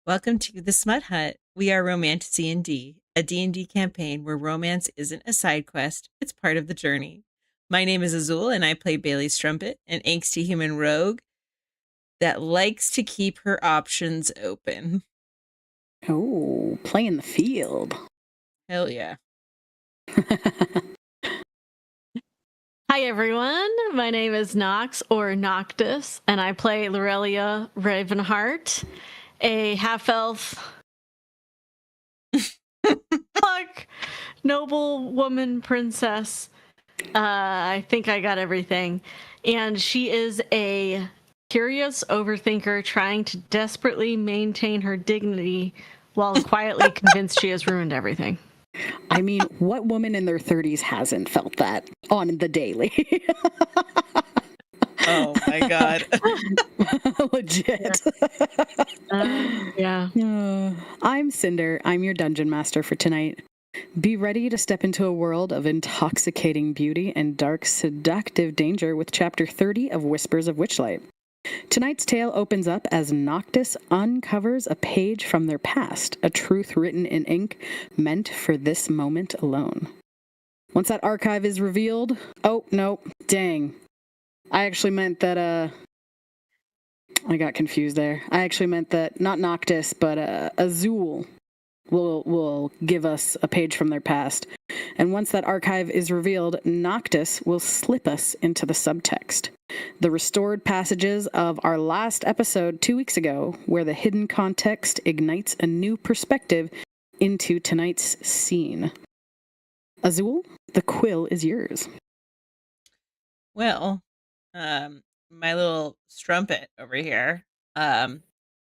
Welcome to the Smut Hut. We are Romantasy and D, a D&D campaign where romance isn't a side quest, it's part of the journey. My name is Azul, and I play Bailey Strumpet, an angsty human rogue that likes to keep her options open. Oh, play in the field. Hell yeah. Hi everyone, my name is Nox or Noctis, and I play Lorelia Ravenheart, a half-elf noble woman princess. I think I got everything. And she is a curious overthinker trying to desperately maintain her dignity while quietly convinced she has ruined everything. I mean, what woman in their 30s hasn't felt that on the daily? Oh my god. Legit. Yeah. I'm Cinder. I'm your dungeon master for tonight. Be ready to step into a world of intoxicating beauty and dark, seductive danger with Chapter 30 of Whispers of Witchlight. Tonight's tale opens up as Noctis uncovers a page from their past, a truth written in ink meant for this moment alone. Once that archive is revealed... Oh, no. Dang. I actually meant that, I got confused there. I actually meant that not Noctis, but Azul will give us a page from their past. And once that archive is revealed, Noctis will slip us into the subtext. The restored passages of our last episode 2 weeks ago, where the hidden context ignites a new perspective into tonight's scene. Azul, the quill is yours. Well, my little strumpet over here, at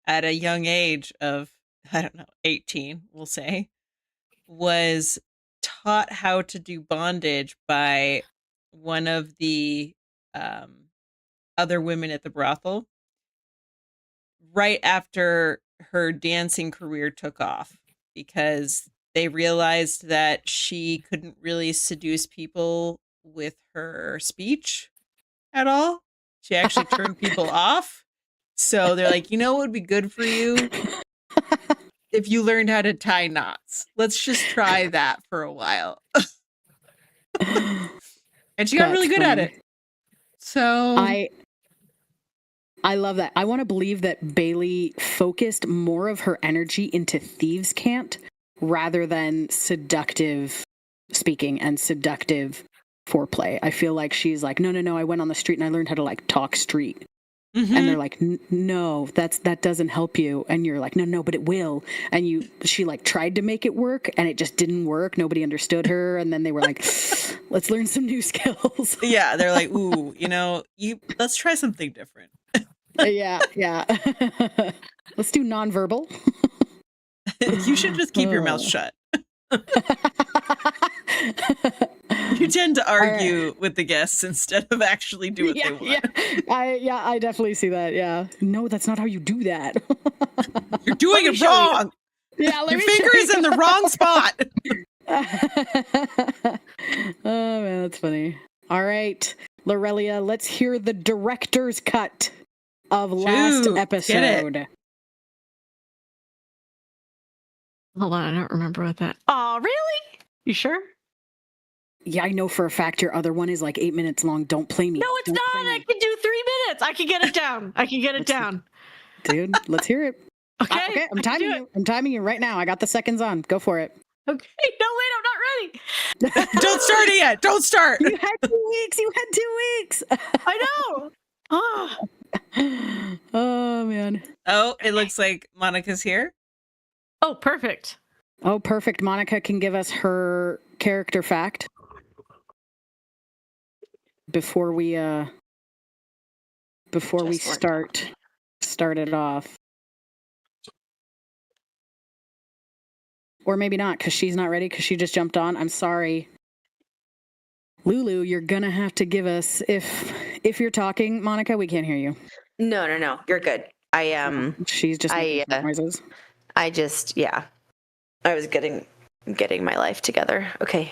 a young age of, 18, we'll say, was taught how to do bondage by one of the other women at the brothel right after her dancing career took off, because they realized that she couldn't really seduce people with her speech at all. She actually turned people off. So they're like, you know what would be good for you? If you learned how to tie knots. Let's just try that for a while. And she got really good at it. So I love that. I want to believe that Bailey focused more of her energy into thieves' cant rather than seductive speaking and seductive foreplay. I feel like she's like, no, I went on the street and I learned how to like talk street. Mm-hmm. And they're like, no, that doesn't help you. And you're like, no, but it will. And she like tried to make it work and it just didn't work. Nobody understood her. And then they were like, let's learn some new skills. Yeah. They're like, ooh, let's try something different. Yeah. Let's do nonverbal. You should just keep your mouth shut. You tend to argue with the guests instead of actually do what they want. I definitely see that. Yeah. No, that's not how you do that. You're doing it wrong. Yeah, your finger is in the wrong spot. Oh man, that's funny. All right, Lorelia, let's hear the director's cut of last episode. Hold on, I don't remember what that. Oh, really? You sure? Yeah, I know for a fact your other one is like 8 minutes long. Don't play me. No, it's not. I can do 3 minutes. I can get it down. Dude, let's hear it. Okay. I'm timing you. I'm timing you right now. I got the seconds on. Go for it. Okay. No, wait, I'm not ready. Don't start it yet. Don't start. You had 2 weeks. I know. Oh, man. Oh, it looks like Monica's here. Oh, perfect. Monica can give us her character fact before we start it off. Or maybe not, because she's not ready, because she just jumped on. I'm sorry. Lulu, you're gonna have to give us, if you're talking, Monica, we can't hear you. No. You're good. She's just making noises. I was getting my life together. Okay.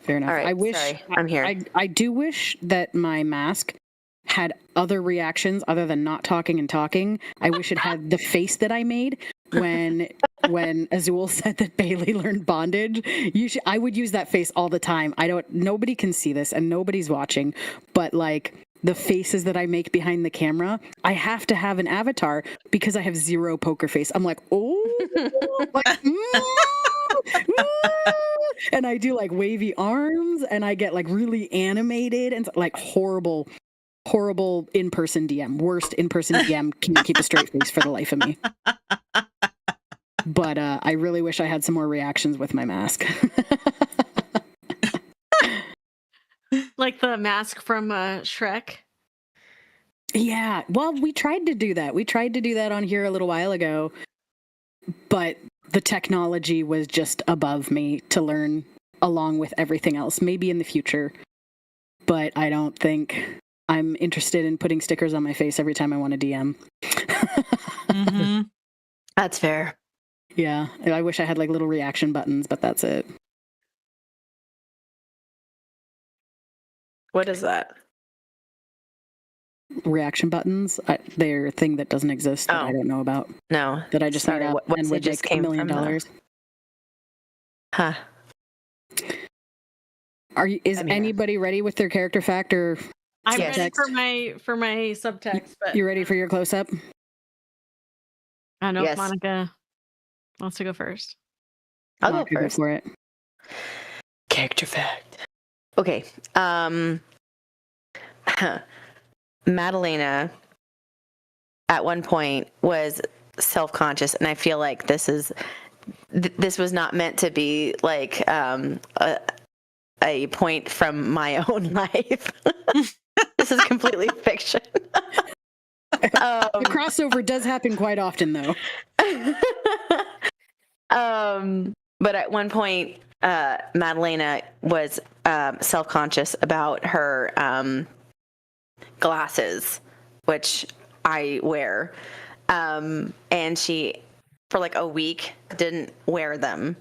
Fair enough. All right. Sorry, I'm here. I do wish that my mask had other reactions other than not talking and talking. I wish it had the face that I made, when Azul said that Bailey learned bondage, I would use that face all the time. Nobody can see this and nobody's watching, but like the faces that I make behind the camera, I have to have an avatar because I have zero poker face. I'm like, oh, like, and I do like wavy arms and I get like really animated and like horrible in-person DM. Worst in-person DM. Can't keep a straight face for the life of me. But I really wish I had some more reactions with my mask. Like the mask from Shrek. Yeah, well, we tried to do that. We tried to do that on here a little while ago, but the technology was just above me to learn along with everything else. Maybe in the future, but I don't think I'm interested in putting stickers on my face every time I want to DM. Mm-hmm. That's fair. Yeah, I wish I had like little reaction buttons, but that's it. What is that? Reaction buttons? They're a thing that doesn't exist that I don't know about. No. That I just Sorry, made up what and would just make came $1 million. from Huh. Is anybody ready with their character fact or I'm Yes. ready for my subtext, but you ready for your close up? I don't know Yes. if Monica wants to go first. I'll go Monica, first. for it. Character fact. Okay. Madalena at one point was self-conscious, and I feel like this was not meant to be like a point from my own life. This is completely fiction. The crossover does happen quite often, though. But at one point, Madalena was self-conscious about her glasses, which I wear. And she, for like a week, didn't wear them.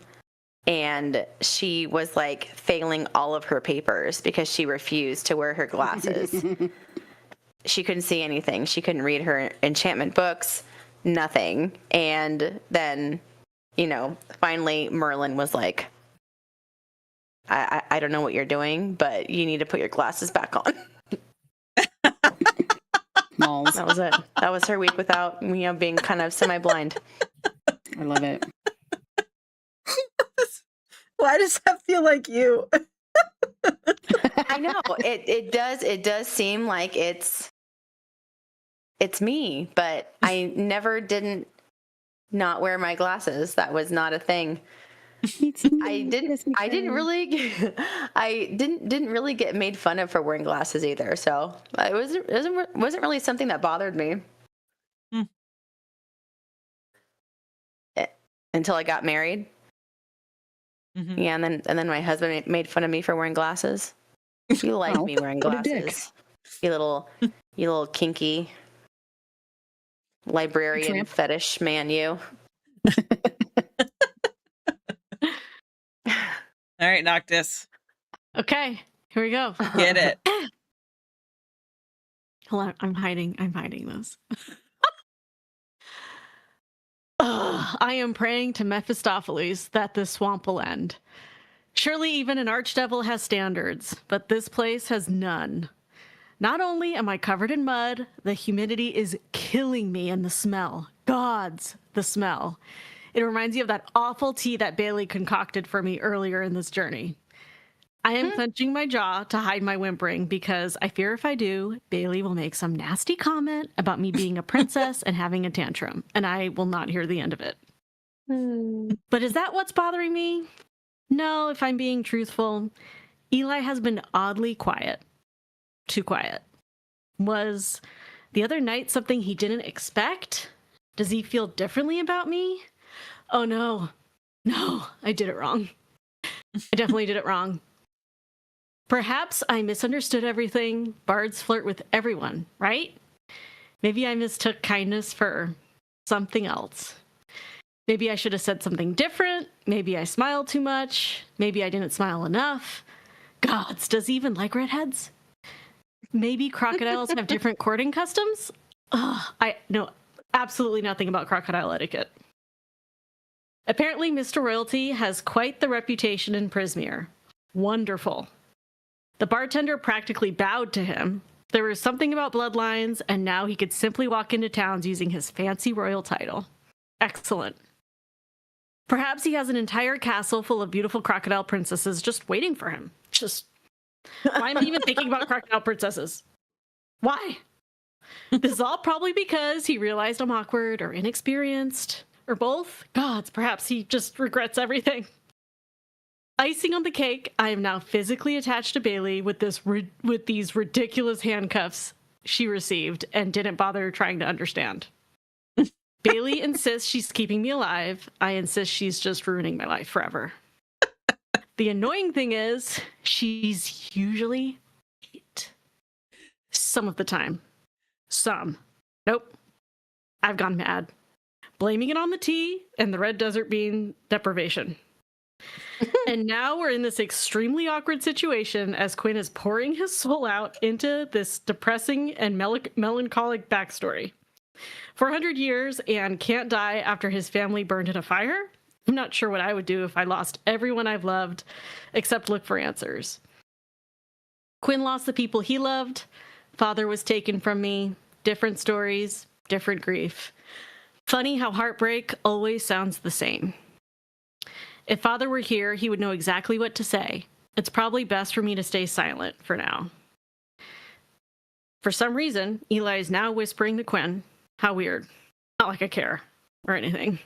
And she was like failing all of her papers because she refused to wear her glasses. She couldn't see anything. She couldn't read her enchantment books, nothing. And then, finally Merlin was like, I don't know what you're doing, but you need to put your glasses back on. Malls. That was it. That was her week without, being kind of semi-blind. I love it. Why does that feel like you? I know it does seem like it's me, but I never didn't not wear my glasses. That was not a thing. I didn't really get made fun of for wearing glasses either. So it wasn't really something that bothered me. Until I got married. Mm-hmm. Yeah, and then my husband made fun of me for wearing glasses. You like me wearing glasses. You little kinky librarian fetish man, you. All right, Noctis. Okay, here we go. Get it. Hold on, I'm hiding this. I am praying to Mephistopheles that this swamp will end. Surely even an archdevil has standards, but this place has none. Not only am I covered in mud, the humidity is killing me, and the smell. The smell. It reminds me of that awful tea that Bailey concocted for me earlier in this journey. I am clenching my jaw to hide my whimpering because I fear if I do, Bailey will make some nasty comment about me being a princess and having a tantrum, and I will not hear the end of it. But is that what's bothering me? No, if I'm being truthful, Eli has been oddly quiet. Too quiet. Was the other night something he didn't expect? Does he feel differently about me? Oh no, I did it wrong. I definitely did it wrong. Perhaps I misunderstood everything. Bards flirt with everyone, right? Maybe I mistook kindness for something else. Maybe I should have said something different. Maybe I smiled too much. Maybe I didn't smile enough. Gods, does he even like redheads? Maybe crocodiles have different courting customs? I know absolutely nothing about crocodile etiquette. Apparently, Mr. Royalty has quite the reputation in Prismere. Wonderful. The bartender practically bowed to him. There was something about bloodlines, and now he could simply walk into towns using his fancy royal title. Excellent. Perhaps he has an entire castle full of beautiful crocodile princesses just waiting for him. Why am I even thinking about crocodile princesses? Why? This is all probably because he realized I'm awkward or inexperienced, or both. Gods, perhaps he just regrets everything. Icing on the cake, I am now physically attached to Bailey with these ridiculous handcuffs she received and didn't bother trying to understand. Bailey insists she's keeping me alive. I insist she's just ruining my life forever. The annoying thing is, she's usually right. Some of the time. Some. Nope. I've gone mad. Blaming it on the tea and the red desert bean deprivation. And now we're in this extremely awkward situation as Quinn is pouring his soul out into this depressing and melancholic backstory. 400 years and can't die after his family burned in a fire? I'm not sure what I would do if I lost everyone I've loved, except look for answers. Quinn lost the people he loved. Father was taken from me. Different stories, different grief. Funny how heartbreak always sounds the same. If Father were here, he would know exactly what to say. It's probably best for me to stay silent for now. For some reason, Eli is now whispering to Quinn. How weird. Not like I care or anything.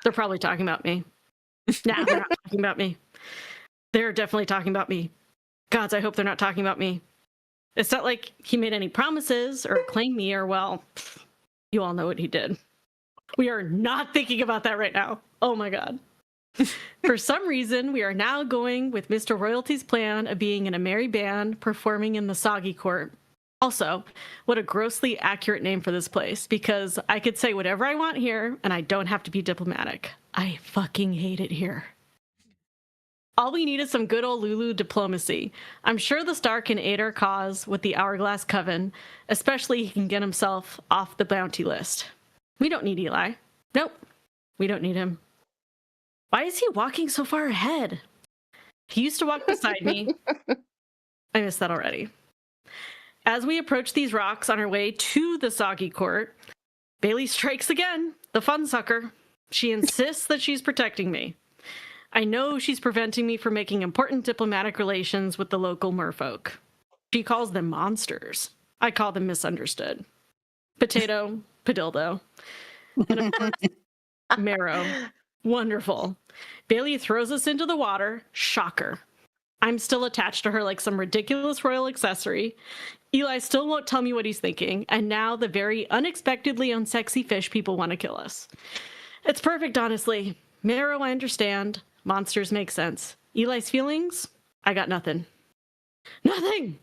They're probably talking about me. Nah, they're not talking about me. They're definitely talking about me. Gods, I hope they're not talking about me. It's not like he made any promises or claimed me or, well, you all know what he did. We are not thinking about that right now. Oh my God. For some reason, we are now going with Mr. Royalty's plan of being in a merry band performing in the Soggy Court. Also, what a grossly accurate name for this place, because I could say whatever I want here, and I don't have to be diplomatic. I fucking hate it here. All we need is some good old Lulu diplomacy. I'm sure the star can aid our cause with the Hourglass Coven, especially he can get himself off the bounty list. We don't need Eli. Nope, we don't need him. Why is he walking so far ahead? He used to walk beside me. I missed that already. As we approach these rocks on our way to the Soggy Court, Bailey strikes again, the fun sucker. She insists that she's protecting me. I know she's preventing me from making important diplomatic relations with the local merfolk. She calls them monsters. I call them misunderstood. Potato, padildo. And of course, merrow. Wonderful. Bailey throws us into the water. Shocker. I'm still attached to her like some ridiculous royal accessory. Eli still won't tell me what he's thinking, and now the very unexpectedly unsexy fish people want to kill us. It's perfect, honestly. Merrow, I understand. Monsters make sense. Eli's feelings? I got nothing. Nothing!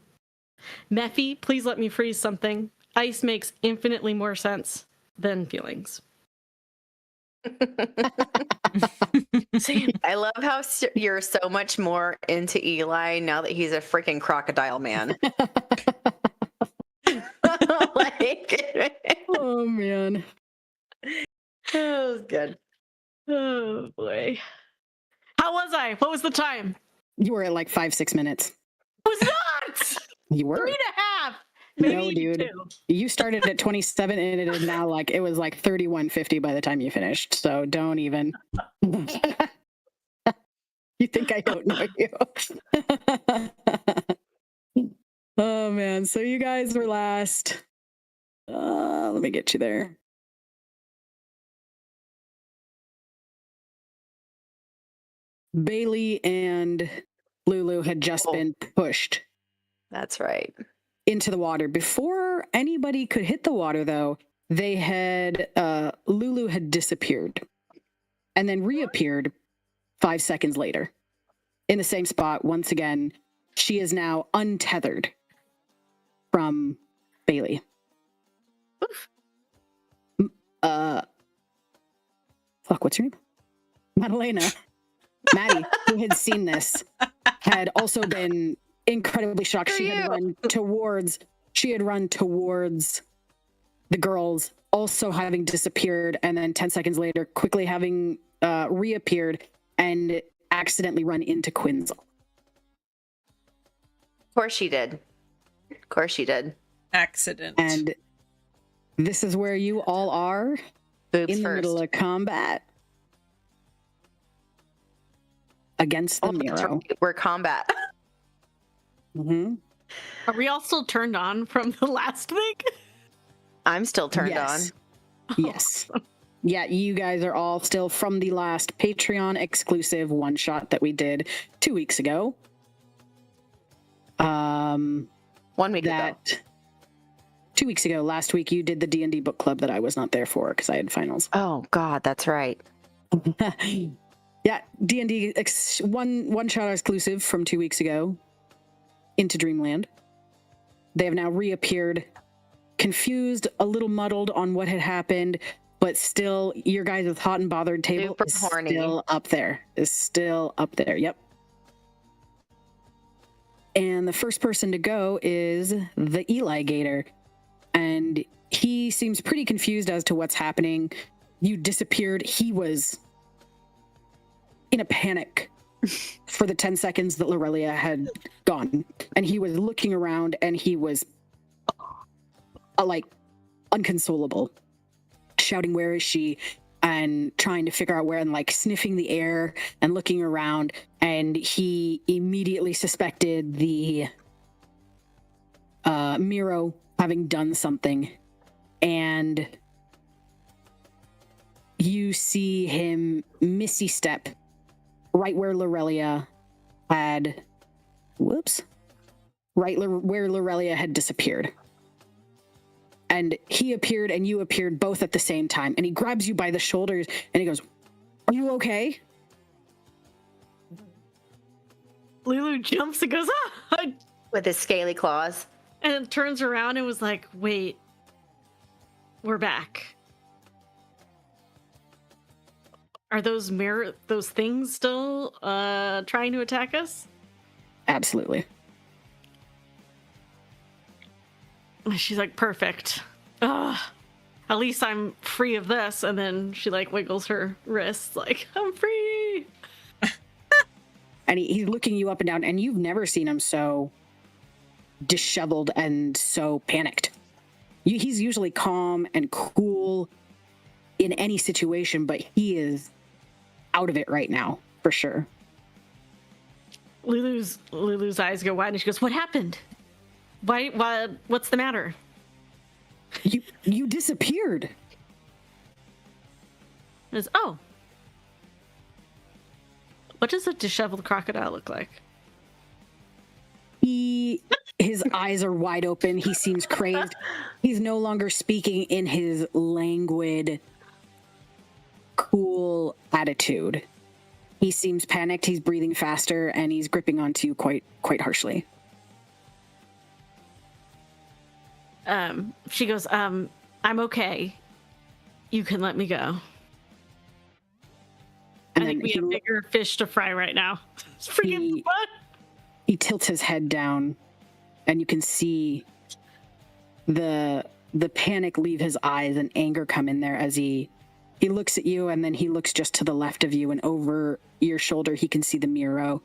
Mephi, please let me freeze something. Ice makes infinitely more sense than feelings. I love how you're so much more into Eli now that he's a freaking crocodile man. Oh, man. That was good. Oh, boy. How was I? What was the time? You were at like 5-6 minutes. I was not! You were. 3.5! Maybe no, dude. 2. You started at 27 and it is now like, it was like 31:50 by the time you finished. So don't even. You think I don't know you. Oh, man. So you guys were last. Let me get you there. Bailey and Lulu had just been pushed. That's right. Into the water. Before anybody could hit the water, though, they had, Lulu had disappeared and then reappeared 5 seconds later in the same spot. Once again, she is now untethered from Bailey. Fuck, what's your name? Madalena. Maddie, who had seen this, had also been incredibly shocked. She had run towards the girls, also having disappeared, and then 10 seconds later, quickly having reappeared and accidentally run into Quinn's. Of course she did. Of course she did. Accident. And this is where you all are Boobs in the first. middle of combat against the That's merrow. right. We're combat. Mm-hmm. Are we all still turned on from the last thing? I'm still turned Yes. on. Yes. Yeah, you guys are all still from the last Patreon exclusive one shot that we did 2 weeks ago. 1 week ago. 2 weeks ago, last week, you did the D&D book club that I was not there for because I had finals. Oh God, that's right. Yeah, D&D one shot exclusive from 2 weeks ago into Dreamland. They have now reappeared, confused, a little muddled on what had happened, but still, your guys' hot and bothered table Super is horny. still up there. Is still up there. Yep. And the first person to go is the Eli Gator. And he seems pretty confused as to what's happening. You disappeared. He was in a panic for the 10 seconds that Lorelia had gone. And he was looking around and he was like unconsolable, shouting, "Where is she?" and trying to figure out where, and like sniffing the air and looking around. And he immediately suspected the merrow having done something. And you see him missy step right where Lorelia had, where Lorelia had disappeared. And he appeared and you appeared both at the same time. And he grabs you by the shoulders and he goes, "Are you okay?" Lulu jumps and goes, "Ah!" With his scaly claws. And turns around and was like, "Wait, we're back. Are those things still trying to attack us?" Absolutely. She's like, "Perfect. Ugh. At least I'm free of this." And then she like wiggles her wrists like, "I'm free." And he's looking you up and down, and you've never seen him so disheveled and so panicked. He's usually calm and cool in any situation, but he is out of it right now, for sure. Lulu's eyes go wide and she goes, "What happened? Why, what's the matter?" You disappeared. And it's, "Oh. What does a disheveled crocodile look like?" His eyes are wide open. He seems crazed. He's no longer speaking in his languid, cool attitude. He seems panicked. He's breathing faster, and he's gripping onto you quite harshly. She goes, I'm okay. You can let me go. And I think we have bigger fish to fry right now." It's freaking fun. He tilts his head down, and you can see the panic leave his eyes and anger come in there as he looks at you, and then he looks just to the left of you, and over your shoulder he can see the merrow.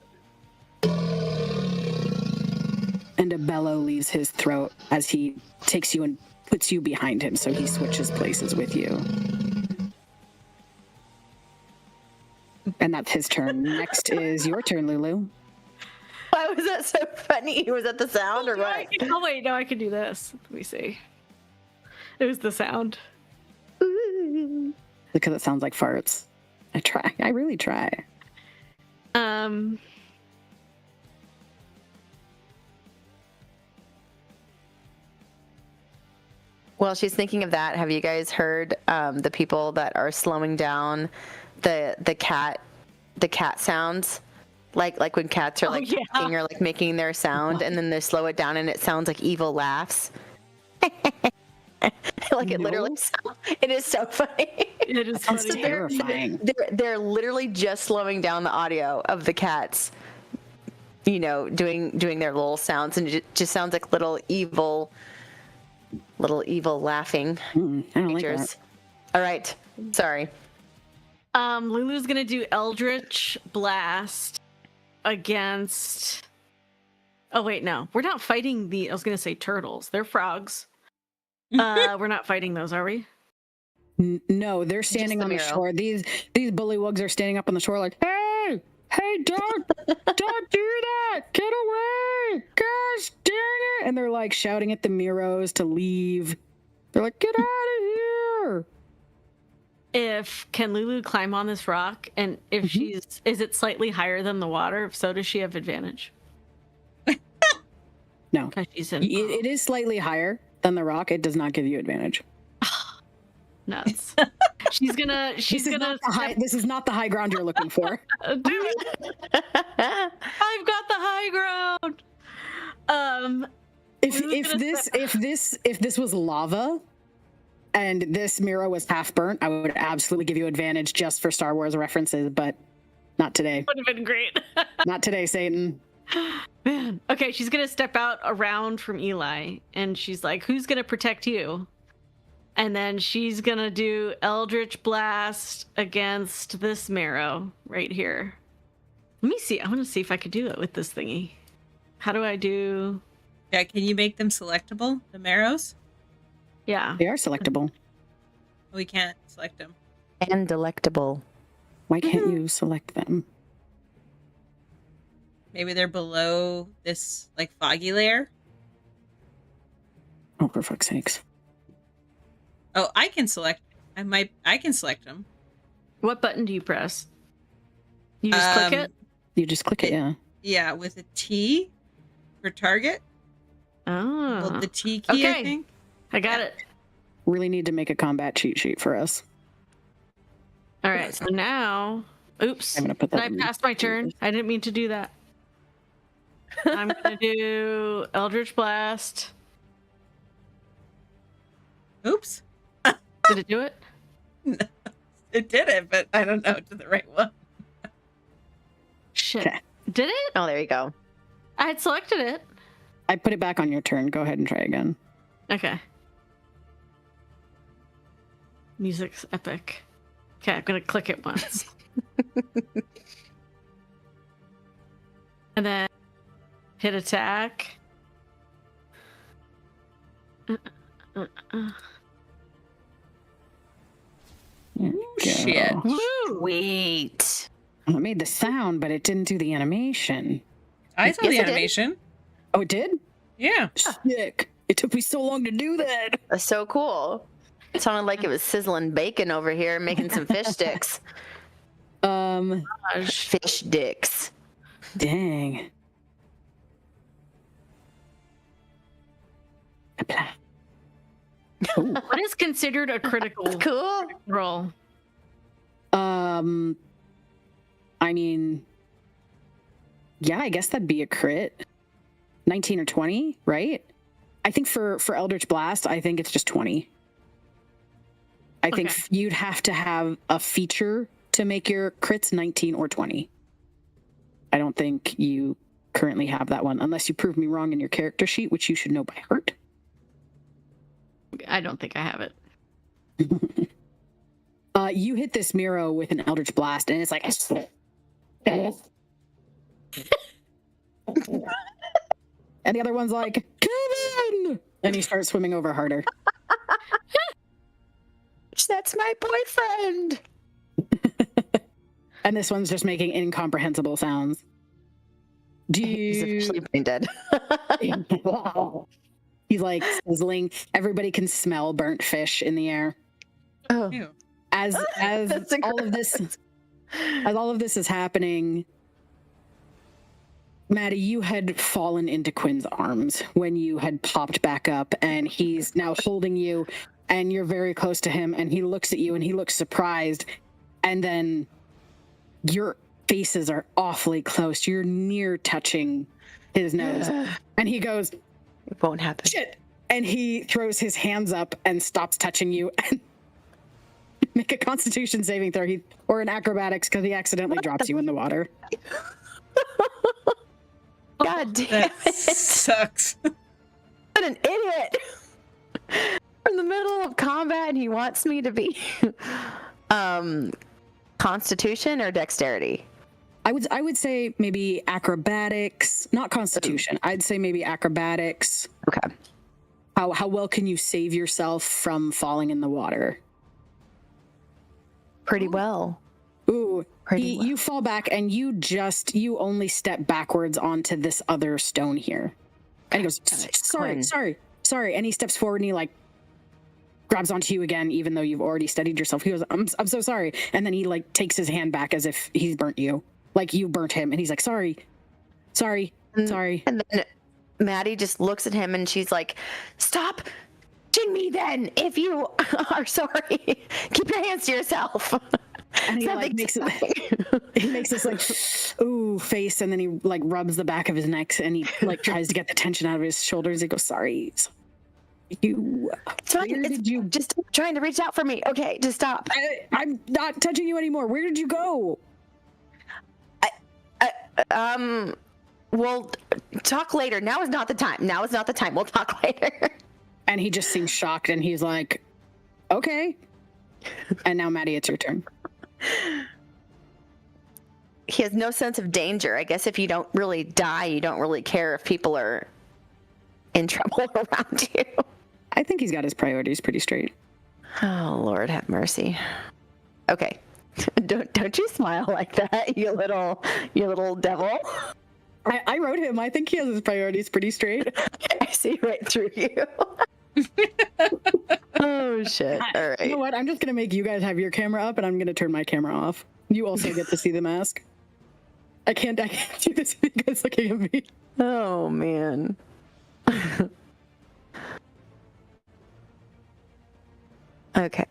And a bellow leaves his throat as he takes you and puts you behind him, so he switches places with you. And that's his turn. Next is your turn, Lulu. Why was that so funny? Was that the sound or what? Oh wait, no, I can do this. Let me see. It was the sound. Because it sounds like farts. I really try. While she's thinking of that, have you guys heard the people that are slowing down the cat sounds? Like when cats are like talking or like making their sound, and then they slow it down and it sounds like evil laughs. Like it literally sounds, it is so funny. It is funny. That's terrifying. They're literally just slowing down the audio of the cats, you know, doing their little sounds, and it just sounds like little evil laughing I don't like creatures. that. All right, sorry. Lulu's gonna do Eldritch Blast against. Oh wait, no, we're not fighting the. I was gonna say turtles. They're frogs. We're not fighting those, are we? No, they're standing on the shore. These bullywugs are standing up on the shore, like, hey, don't do that! Get away! Gosh dang it! And they're like shouting at the merrows to leave. They're like, get out of here! Can Lulu climb on this rock? And if is it slightly higher than the water? If so, does she have advantage? No. She's in. It is slightly higher than the rock. It does not give you advantage. Nuts. This is not the high ground you're looking for. I've got the high ground. If this was lava and this merrow was half burnt, I would absolutely give you advantage just for Star Wars references, but not today. Would have been great. Not today, Satan. Man. Okay, she's gonna step out around from Eli, and she's like, "Who's gonna protect you?" And then she's gonna do Eldritch Blast against this merrow right here. Let me see. I want to see if I could do it with this thingy. How do I do? Yeah, can you make them selectable, the merrows? Yeah. They are selectable. We can't select them. And delectable. Why can't you select them? Maybe they're below this, like, foggy layer? Oh, for fuck's sakes. Oh, I can select. I can select them. What button do you press? You just click it? You just click it, yeah. Yeah, with a T for target. Oh. Well, the T key, okay. I think. I got it. Really need to make a combat cheat sheet for us. All right, so now... Oops. I'm gonna put that I passed my turn. I didn't mean to do that. I'm going to do Eldritch Blast. Oops. Did it do it? No, it did it, but I don't know to the right one. Shit. Okay. Did it? Oh, there you go. I had selected it. I put it back on your turn. Go ahead and try again. Okay. Music's epic. Okay, I'm going to click it once. And then hit attack. Shit. Woo! Sweet. It made the sound, but it didn't do the animation. I saw Yes, the it did. animation. Oh, it did? Yeah. Sick. It took me so long to do that. That's so cool. It sounded like it was sizzling bacon over here, making some fish sticks. Fish dicks. Dang. What is considered a critical Cool. roll? I mean, yeah, I guess that'd be a crit. 19 or 20, right? I think for Eldritch Blast, I think it's just 20. I think you'd have to have a feature to make your crits 19 or 20. I don't think you currently have that one, unless you prove me wrong in your character sheet, which you should know by heart. I don't think I have it. You hit this merrow with an Eldritch Blast, and it's like... And the other one's like, Kevin! And he starts swimming over harder. That's my boyfriend. And this one's just making incomprehensible sounds. He's officially brain dead. He's like sizzling. Everybody can smell burnt fish in the air. Oh. Ew. As all of this is happening, Maddie, you had fallen into Quinn's arms when you had popped back up, and he's now holding you, and you're very close to him, and he looks at you and he looks surprised, and then your faces are awfully close. You're near touching his nose. And he goes, It won't happen. shit. And he throws his hands up and stops touching you and make a Constitution saving throw, or an acrobatics, because he accidentally drops you in the water. God damn That it. sucks. What an idiot. We're in the middle of combat and he wants me to be con Constitution or dexterity? I would say maybe acrobatics, not Constitution. I'd say maybe acrobatics. Okay. How well can you save yourself from falling in the water? Pretty well. Ooh, you fall back and you only step backwards onto this other stone here. And he goes, sorry. And he steps forward and he like grabs onto you again, even though you've already steadied yourself. He goes, I'm so sorry. And then he like takes his hand back as if he's burnt you. Like you burnt him. And he's like, sorry. And then Maddie just looks at him and she's like, stop touching me then if you are sorry. Keep your hands to yourself. And he like makes this like ooh face, and then he like rubs the back of his neck and he like tries to get the tension out of his shoulders. He goes, sorry. You just trying to reach out for me. Okay, just stop. I'm not touching you anymore. Where did you go? We'll talk later. Now is not the time. We'll talk later. And he just seems shocked and he's like, okay. And now, Maddie, it's your turn. He has no sense of danger. I guess if you don't really die, you don't really care if people are in trouble around you. I think he's got his priorities pretty straight. Oh, Lord have mercy. Okay. Don't you smile like that, you little devil. I wrote him. I think he has his priorities pretty straight. I see right through you. Oh, shit. All right. You know what? I'm just going to make you guys have your camera up, and I'm going to turn my camera off. You also get to see the mask. I can't do this with you guys looking at me. Oh, man. Okay.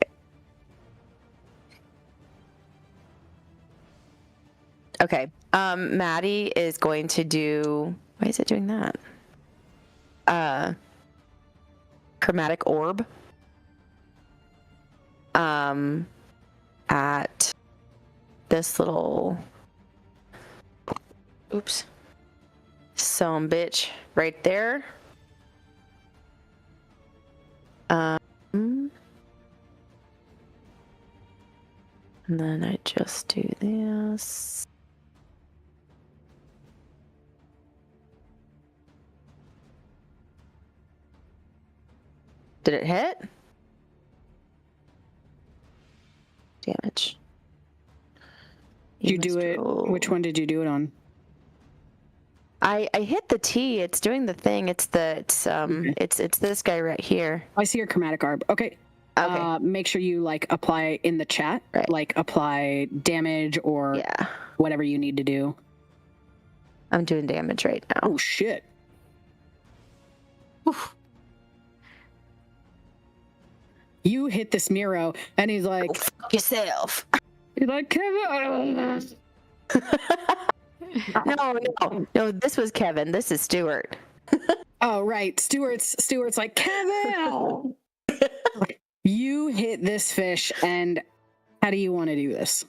Okay. Maddie is going to do... Why is it doing that? Chromatic orb. At this little... Oops. Some bitch right there. And then I just do this. Did it hit? Damage. Did you do it? Which one did you do it on? I hit the T. It's doing the thing. It's this guy right here. I see your chromatic orb. Okay. Okay. Make sure you like apply in the chat, right. Like apply damage or whatever you need to do. I'm doing damage right now. Oh shit. Oof. You hit this merrow and he's like, "Go fuck yourself." He's like, Kevin. No, this was Kevin. This is Stuart. Oh, right. Stuart's like, Kevin. You hit this fish, and how do you want to do this?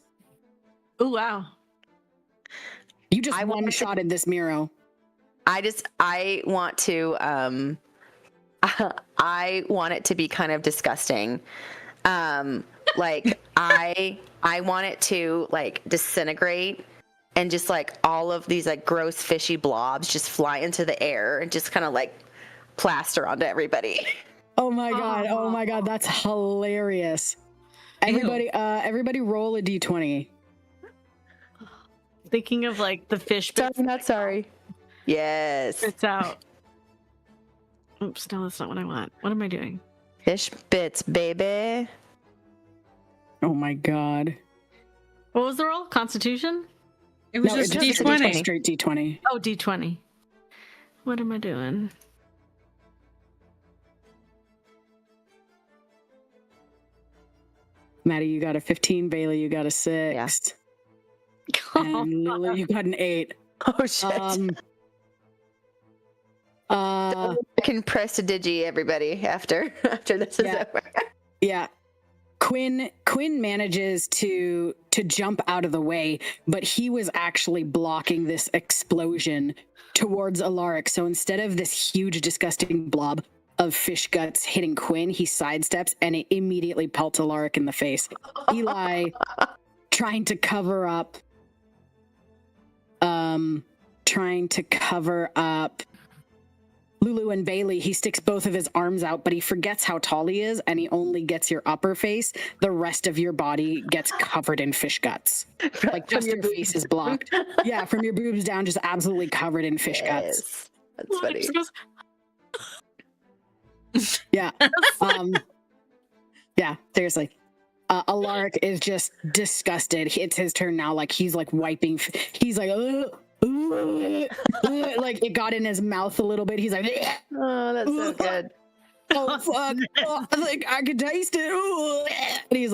Oh, wow. You just one-shotted this merrow. I want to, I want it to be kind of disgusting. Like, I want it to, like, disintegrate, and just, like, all of these, like, gross fishy blobs just fly into the air and just kind of, like, plaster onto everybody. Oh my god, that's hilarious. Everybody roll a d20. Thinking of like the fish bits. I'm not sorry. Yes. It's out. Oops, no, that's not what I want. What am I doing? Fish bits, baby. Oh my god. What was the roll? Constitution? It was just D20. Straight D20. Oh, D20. What am I doing? Maddie, you got a 15. Bailey, you got a 6. Yeah. And Lily, you got an 8. Oh, shit. I can press a digi, everybody, after this is over. Yeah. Quinn manages to jump out of the way, but he was actually blocking this explosion towards Alaric. So instead of this huge, disgusting blob of fish guts hitting Quinn, he sidesteps and it immediately pelts Alaric in the face. Eli trying to cover up Lulu and Bailey. He sticks both of his arms out, but he forgets how tall he is, and he only gets your upper face. The rest of your body gets covered in fish guts. Like, just your face is blocked. Yeah, from your boobs down, just absolutely covered in fish guts. That's funny. Yeah. Yeah, seriously. Alaric is just disgusted. It's his turn now. Like, he's like wiping. He's like, like it got in his mouth a little bit. He's like, oh, that's so good. Oh fuck! Oh, I think I could taste it. And he's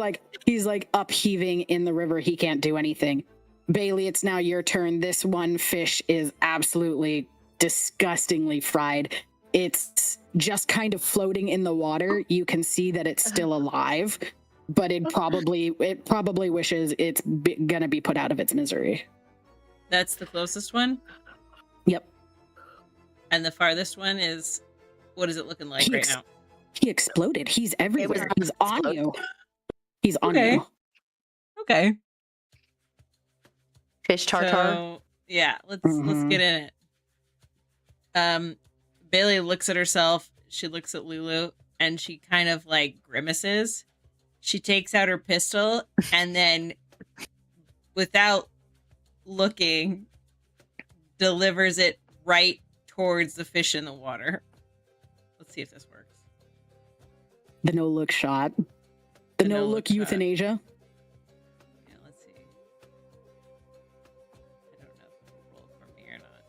like upheaving in the river. He can't do anything. Bailey, it's now your turn. This one fish is absolutely disgustingly fried. It's just kind of floating in the water. You can see that it's still alive, but it probably wishes it's gonna be put out of its misery. That's the closest one? Yep. And the farthest one is, what is it looking like right now? He exploded. He's everywhere. He's on you. He's on you. Okay. Fish tartar. So, yeah, let's get in it. Bailey looks at herself. She looks at Lulu, and she kind of like grimaces. She takes out her pistol, and then, without looking, delivers it right towards the fish in the water. Let's see if this works. The no-look shot. The no-look euthanasia. Yeah, let's see. I don't know if it'll roll for me or not.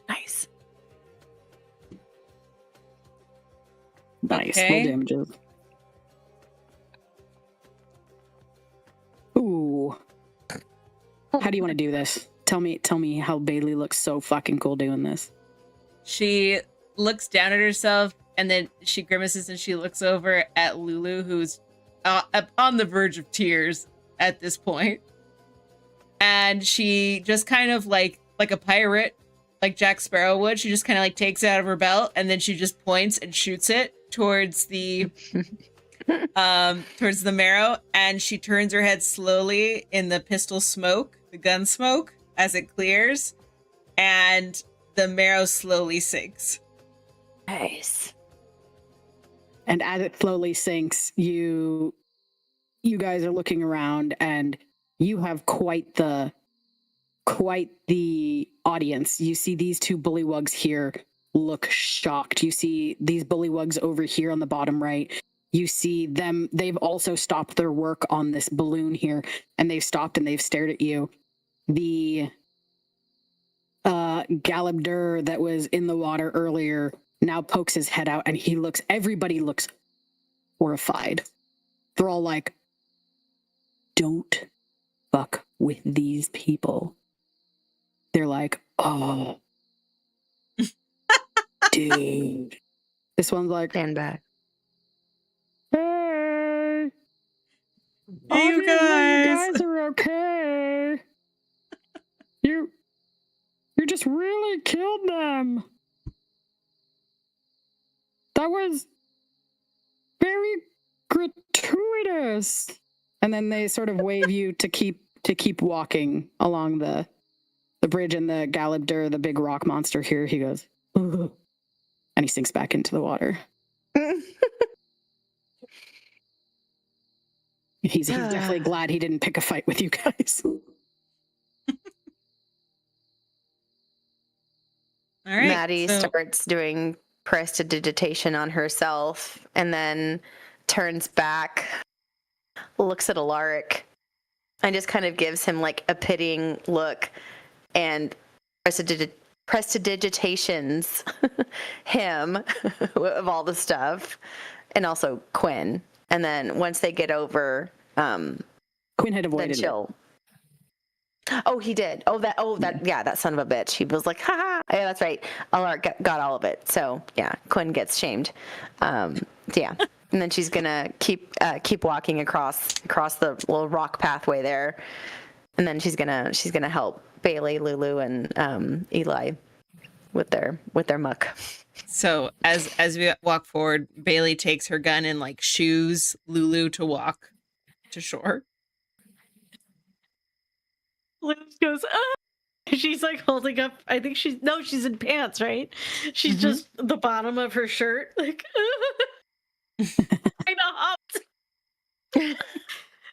Nice. Nice. Okay. Roll damages. Ooh. How do you want to do this? Tell me how Bailey looks so fucking cool doing this. She looks down at herself, and then she grimaces, and she looks over at Lulu, who's on the verge of tears at this point. And she just kind of like a pirate, like Jack Sparrow would. She just kind of like takes it out of her belt, and then she just points and shoots it towards the towards the merrow, and she turns her head slowly in the pistol smoke, the gun smoke, as it clears, and the merrow slowly sinks. Nice. And as it slowly sinks, you guys are looking around, and you have quite the audience. You see these two bullywugs here look shocked. You see these bullywugs over here on the bottom right. You see them, they've also stopped their work on this balloon here, and they've stopped and they've stared at you. The Galabdur that was in the water earlier now pokes his head out, and everybody looks horrified. They're all like, don't fuck with these people. They're like, oh, dude. This one's like, Stand back. hey, You guys are okay. You just really killed them. That was very gratuitous. And then they sort of wave you to keep walking along the bridge, and the Galabdur, the big rock monster here, he goes, ugh, and he sinks back into the water. He's definitely glad he didn't pick a fight with you guys. All right, Maddie starts doing prestidigitation on herself, and then turns back, looks at Alaric, and just kind of gives him like a pitying look, and prestidigitations him of all the stuff, and also Quinn. And then once they get over, Quinn had avoided it. Oh, he did. That son of a bitch. He was like, ha ha. Yeah, that's right. Alaric got all of it. So yeah, Quinn gets shamed. Yeah. And then she's gonna keep walking across the little rock pathway there, and then she's gonna help Bailey, Lulu, and Eli with their muck. So as we walk forward, Bailey takes her gun and like shoos Lulu to walk to shore. Lulu goes, ah! She's like holding up. I think she's in pants, right? She's just the bottom of her shirt, like kind of hopped to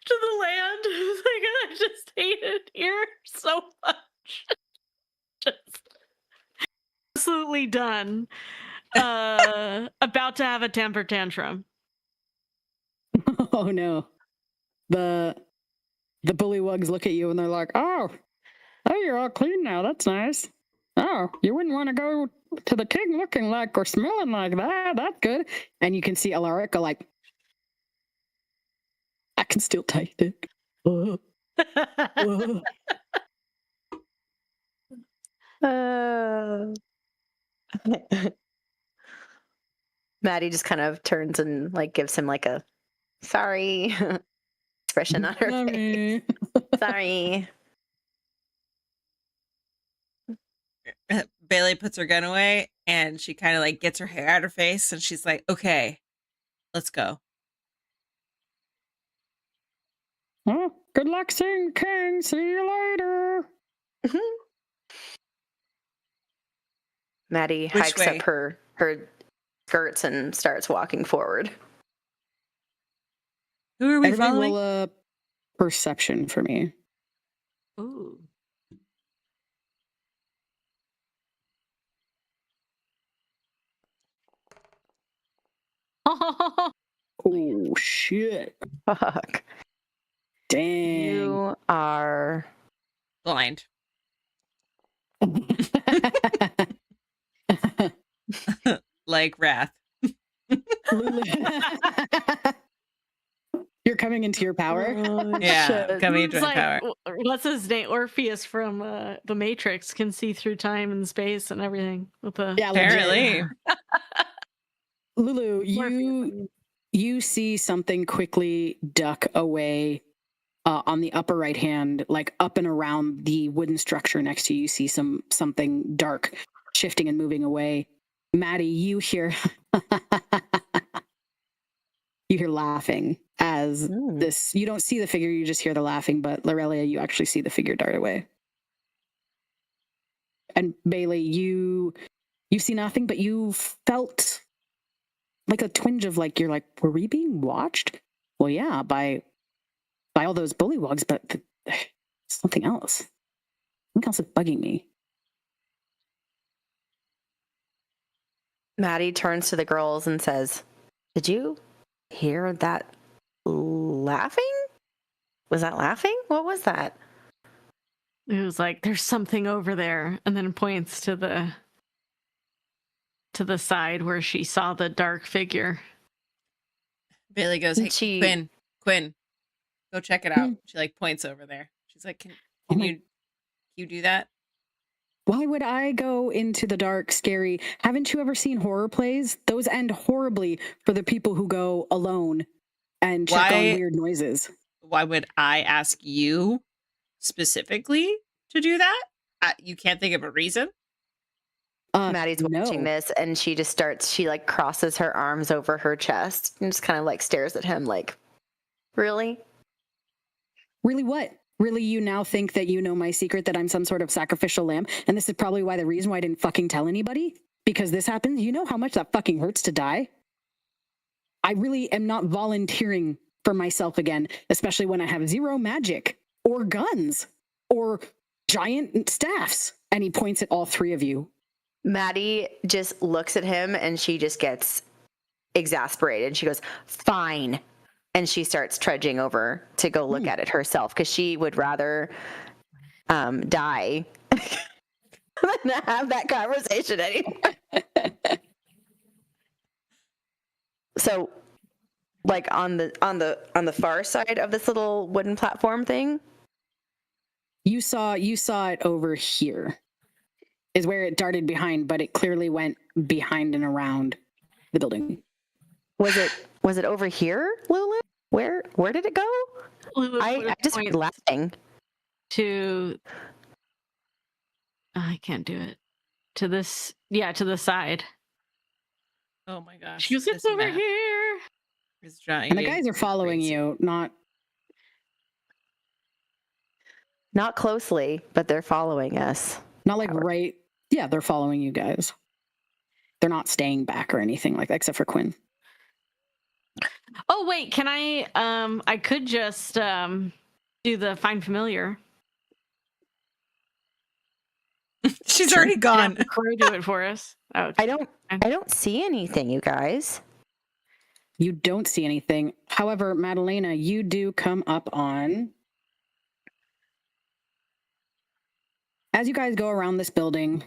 the land. Like, I just hate it here so much. Just absolutely done. About to have a temper tantrum. Oh no. The bullywugs look at you and they're like, oh, you're all clean now. That's nice. Oh, you wouldn't want to go to the king looking like or smelling like that. That's good. And you can see Alaric go like, I can still take it. Maddie just kind of turns and like gives him like a sorry expression on her face. Sorry. Bailey puts her gun away and she kind of like gets her hair out of her face and she's like, okay, let's go. Well, good luck seeing King. See you later. Maddie Which hikes way? up her skirts and starts walking forward. Who are we Everybody following? roll a perception for me. Ooh. Oh, shit. Fuck. Dang. You are Blind. Like Wrath. You're coming into your power? Yeah, shit. coming into It's my power. what's his name? Orpheus from the Matrix can see through time and space and everything with the Yeah, legit. Apparently. Lulu, you see something quickly duck away on the upper right hand, like up and around the wooden structure next to you. You see something dark shifting and moving away. Maddie, you hear laughing as this. You don't see the figure, you just hear the laughing. But Lorelia, you actually see the figure dart away. And Bailey, you see nothing, but you felt like a twinge of like, you're like, were we being watched? Well, yeah, by all those bullywugs, but something else. Something else is bugging me. Maddie turns to the girls and says, "Did you hear that laughing? Was that laughing? What was that?" It was like, there's something over there, and then points to the side where she saw the dark figure. Bailey goes, hey, Quinn, go check it out. She like points over there. She's like, can you do that? Why would I go into the dark, scary? Haven't you ever seen horror plays? Those end horribly for the people who go alone and check on weird noises. Why would I ask you specifically to do that? You can't think of a reason? Maddie's watching this and she like crosses her arms over her chest and just kind of like stares at him like, really? Really what? Really, you now think that you know my secret, that I'm some sort of sacrificial lamb? And this is probably the reason why I didn't fucking tell anybody? Because this happens? You know how much that fucking hurts to die? I really am not volunteering for myself again, especially when I have zero magic or guns or giant staffs. And he points at all three of you. Maddie just looks at him and she just gets exasperated. She goes, fine. And she starts trudging over to go look at it herself because she would rather die than have that conversation anymore. So, like on the far side of this little wooden platform thing, you saw it over here. Is where it darted behind, but it clearly went behind and around the building. Was it over here, Lulu? Where did it go? Lulu I just heard laughing. To I can't do it. to this, to the side. Oh my gosh. She goes, it's this over map here. is driving And the guys are following crazy. you, not closely, but they're following us. like right. Yeah, they're following you guys. They're not staying back or anything like that, except for Quinn. Oh wait, can I could just do the find familiar. She's Sure. already gone. Have Crow do it for us. Oh, I don't see anything, you guys. You don't see anything. However, Madalena, you do come up on. As you guys go around this building,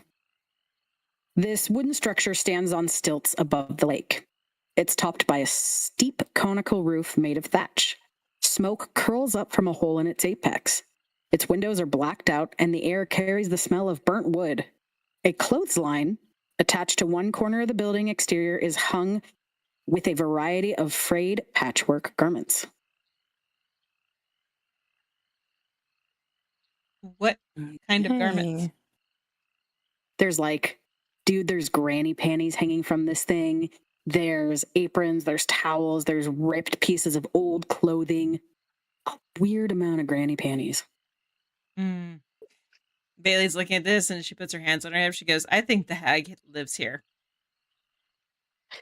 this wooden structure stands on stilts above the lake. It's topped by a steep conical roof made of thatch. Smoke curls up from a hole in its apex. Its windows are blacked out, and the air carries the smell of burnt wood. A clothesline attached to one corner of the building exterior is hung with a variety of frayed patchwork garments. What kind of garments? There's there's granny panties hanging from this thing. There's aprons, there's towels, there's ripped pieces of old clothing. A weird amount of granny panties. Bailey's looking at this and she puts her hands on her hip. She goes, I think the hag lives here.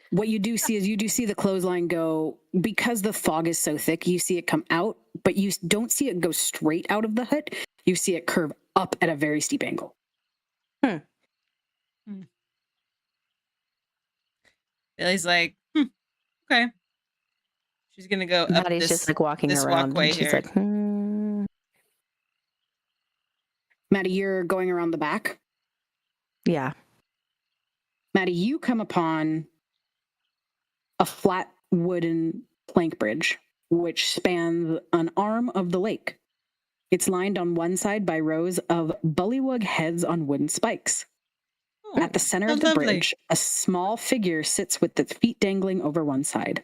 What you do see is the clothesline go, because the fog is so thick, you see it come out, but you don't see it go straight out of the hut. You see it curve up at a very steep angle. Bailey's like, okay. She's going to go up Maddie's just like walking this around. walkway And she's here. like, Maddie, you're going around the back? Yeah. Maddie, you come upon a flat wooden plank bridge, which spans an arm of the lake. It's lined on one side by rows of bullywug heads on wooden spikes. Oh, At the center how of the lovely. bridge, a small figure sits with its feet dangling over one side.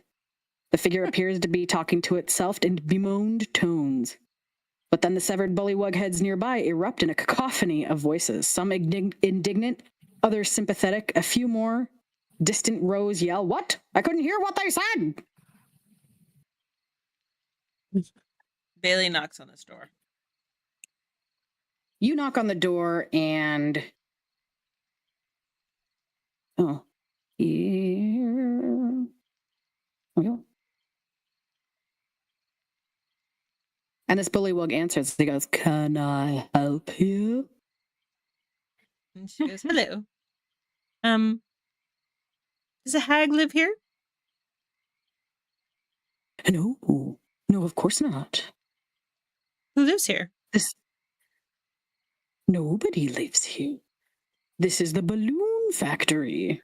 The figure appears to be talking to itself in bemoaned tones. But then the severed bullywug heads nearby erupt in a cacophony of voices, some indignant, others sympathetic, a few more distant rows yell, "What? I couldn't hear what they said!" Bailey knocks on this door. You knock on the door and... Oh. Here... we go. And this bullywug answers. He goes, "Can I help you?" And she goes, hello. Does a hag live here? No, of course not. Who lives here? Nobody lives here. This is the balloon factory.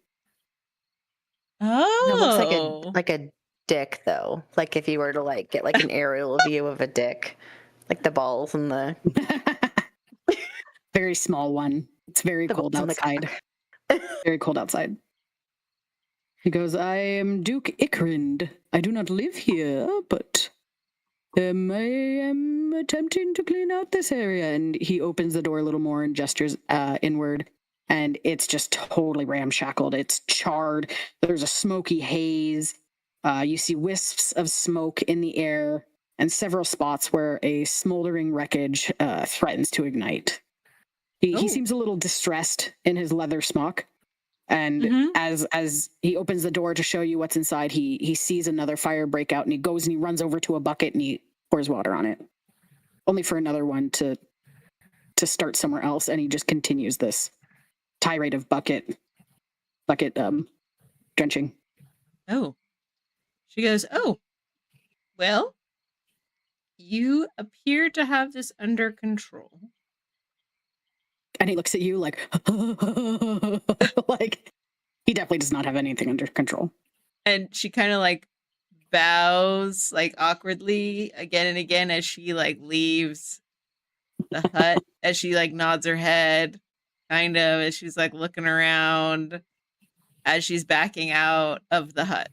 Oh. It looks like a dick, though. Like if you were to like get like an aerial view of a dick, like the balls and the very small one. It's very cold outside. Very cold outside. He goes, "I am Duke Ikrind. I do not live here, but I am attempting to clean out this area." And he opens the door a little more and gestures inward. And it's just totally ramshackled. It's charred. There's a smoky haze. You see wisps of smoke in the air and several spots where a smoldering wreckage threatens to ignite. He seems a little distressed in his leather smock. And as he opens the door to show you what's inside, he sees another fire break out, and he goes and he runs over to a bucket and he pours water on it. Only for another one to start somewhere else, and he just continues this tirade of bucket drenching. Oh. She goes, oh, well, you appear to have this under control. And he looks at you like, like he definitely does not have anything under control. And she kind of like bows like awkwardly again and again as she like leaves the hut, as she like nods her head, kind of as she's like looking around as she's backing out of the hut.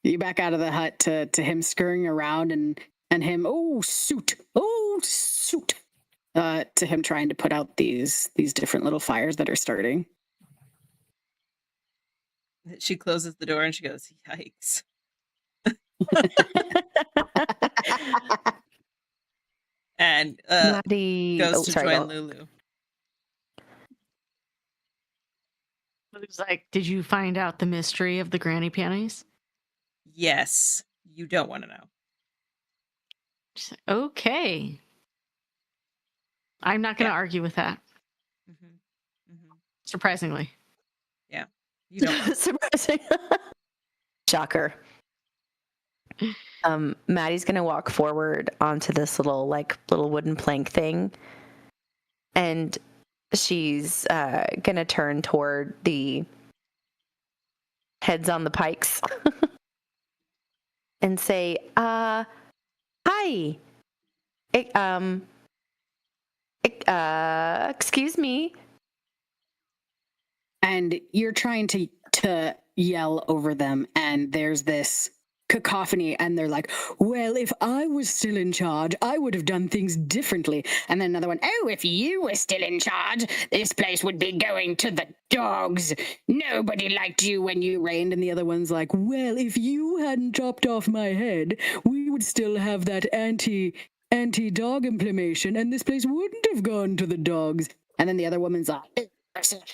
You back out of the hut to him scurrying around and him, oh, suit. to him trying to put out these different little fires that are starting. She closes the door and she goes, "Yikes!" And Maddie goes to join go. Lulu. Lulu's like, did you find out the mystery of the granny panties? Yes, you don't want to know. She's like, okay. I'm not going to Yeah. argue with that. Surprisingly. Yeah, you don't. Surprising. Shocker. Maddie's gonna walk forward onto this little wooden plank thing, and she's gonna turn toward the heads on the pikes and say, "Hi, excuse me." And you're trying to yell over them, and there's this cacophony, and they're like, well, if I was still in charge, I would have done things differently. And then another one, oh, if you were still in charge, this place would be going to the dogs. Nobody liked you when you reigned. And the other one's like, well, if you hadn't chopped off my head, we would still have that anti-dog inflammation, and this place wouldn't have gone to the dogs. And then the other woman's like,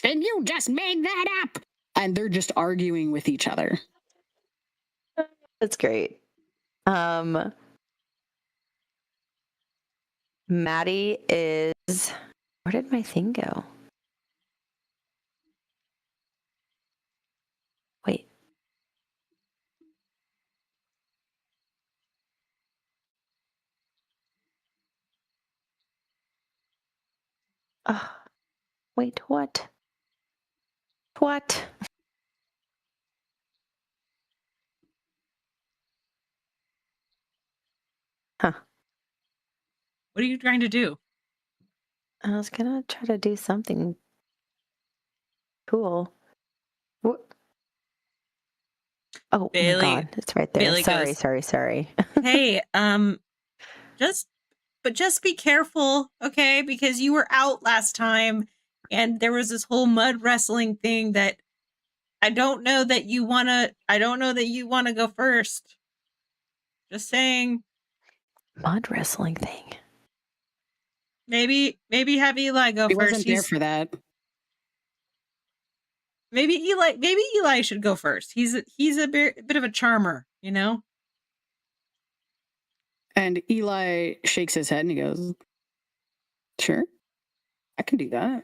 and you just made that up. And they're just arguing with each other. That's great. Maddie is... Where did my thing go? Wait. Wait, what? What? Huh. What are you trying to do? I was gonna try to do something cool. What? Oh, Bailey, my God, it's right there. Bailey Sorry. Hey, just be careful, okay? Because you were out last time, and there was this whole mud wrestling thing that I don't know that you wanna go first. Just saying. Mud wrestling thing. Maybe have Eli go He first. wasn't there for that. Maybe Eli should go first. He's a bit of a charmer, you know? And Eli shakes his head and he goes, sure, I can do that.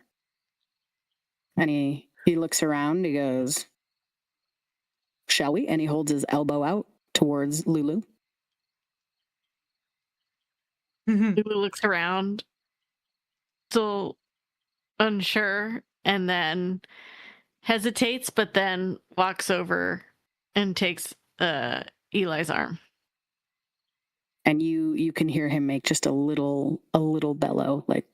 And he looks around and he goes, shall we? And he holds his elbow out towards Lulu. Lulu looks around, still unsure, and then hesitates, but then walks over and takes Eli's arm. And you can hear him make just a little bellow, like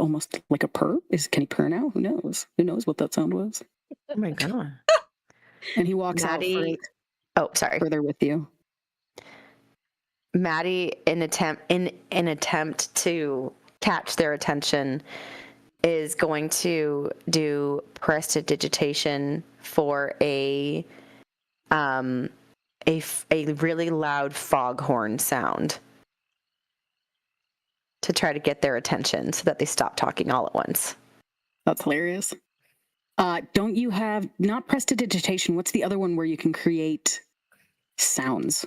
almost like a purr. Can he purr now? Who knows? Who knows what that sound was? Oh my God. And he walks Maddie, out further with you. Maddie, in an attempt to catch their attention, is going to do prestidigitation for a really loud foghorn sound to try to get their attention so that they stop talking all at once. That's hilarious. Don't you have, not prestidigitation, what's the other one where you can create sounds?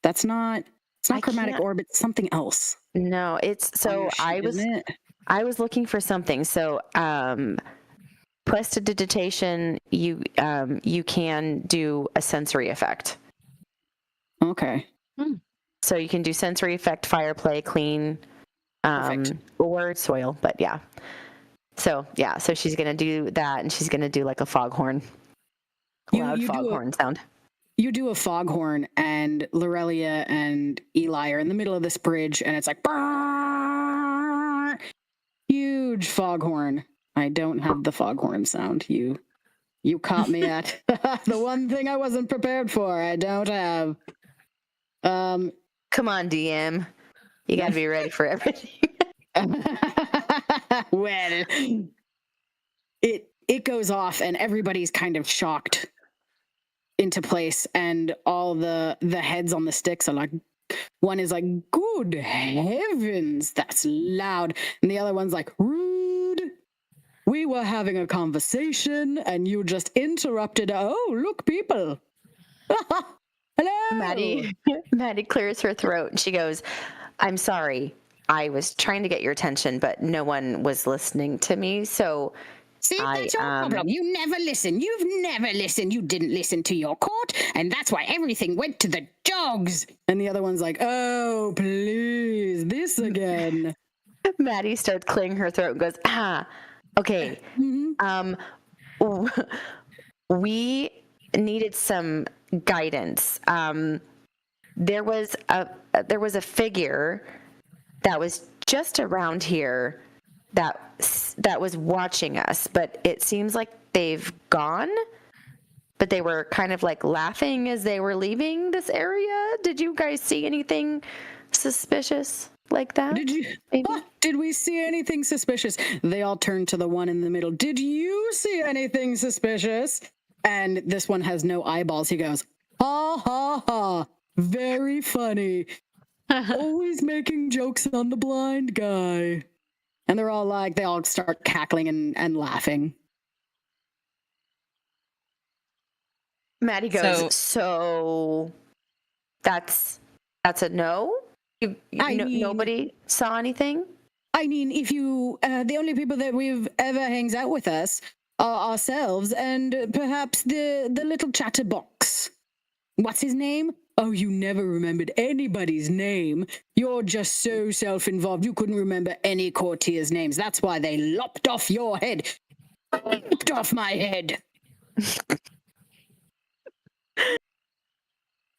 It's not chromatic orb, it's something else. No, it's so I was looking for something. So prestidigitation, you can do a sensory effect. Okay. So you can do sensory effect, fire, play, clean, or soil, but yeah. So she's gonna do that, and she's gonna do like a foghorn, loud foghorn sound. You do a foghorn, and Lorelia and Eli are in the middle of this bridge, and it's like, brrr, huge foghorn. I don't have the foghorn sound. You caught me at the one thing I wasn't prepared for. I don't have. Come on, DM. You gotta be ready for everything. Well, it goes off and everybody's kind of shocked into place, and all the heads on the sticks are like, one is like, good heavens, that's loud, and the other one's like, rude. We were having a conversation and you just interrupted. Oh, look, people. Hello. Maddie clears her throat and she goes, I'm sorry. I was trying to get your attention, but no one was listening to me. So see, that's your problem. You never listen. You've never listened. You didn't listen to your court, and that's why everything went to the dogs. And the other one's like, oh, please, this again. Maddie starts clearing her throat and goes, okay. We needed some guidance. There was a figure that was just around here that was watching us, but it seems like they've gone. But they were kind of like laughing as they were leaving this area. Did you guys see anything suspicious like that? Did we see anything suspicious? They all turned to the one in the middle. Did you see anything suspicious? And this one has no eyeballs. He goes, ha ha ha, very funny. Always making jokes on the blind guy. And they're all like, they all start cackling and laughing. Maddie goes, so that's a no? Nobody saw anything? I mean, if you, the only people that we've ever hangs out with us are ourselves and perhaps the little chatterbox. What's his name? Oh, you never remembered anybody's name. You're just so self-involved. You couldn't remember any courtiers' names. That's why they lopped off your head. Lopped off my head.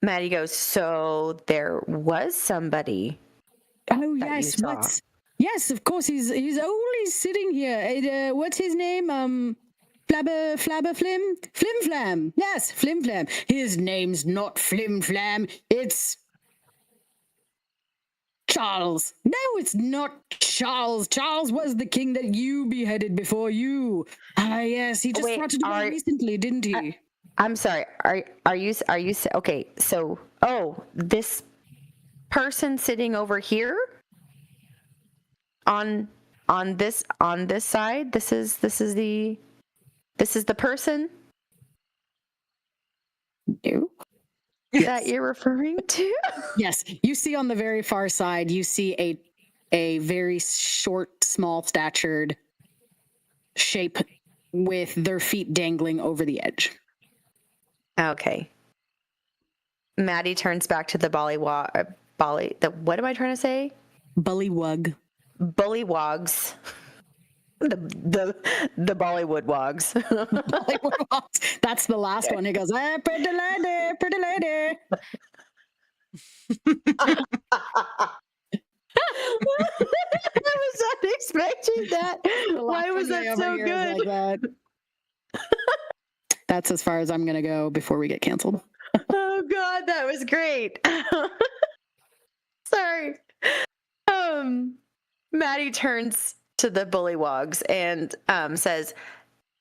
Maddie goes, so there was somebody. Oh, yes. Yes, of course. He's always sitting here. What's his name? Flabber Flim? Flim Flam. Yes, Flim Flam. His name's not Flim Flam. It's Charles. No, it's not Charles. Charles was the king that you beheaded before you. Ah, yes, he just trotted away recently, didn't he? I'm sorry. Are you okay? So, this person sitting over here on this side. This is the person. No. That you're referring to? Yes, you see on the very far side. You see a very short, small-statured shape with their feet dangling over the edge. Okay. Maddie turns back to the what am I trying to say? Bullywug. Bullywugs. The Bollywood wogs. Bollywood wogs. That's the last one. He goes, hey, pretty lady, pretty lady. I was not expecting that. Why was that so good? Like that. That's as far as I'm going to go before we get canceled. Oh, God, that was great. Sorry. Maddie turns to the bullywugs and says,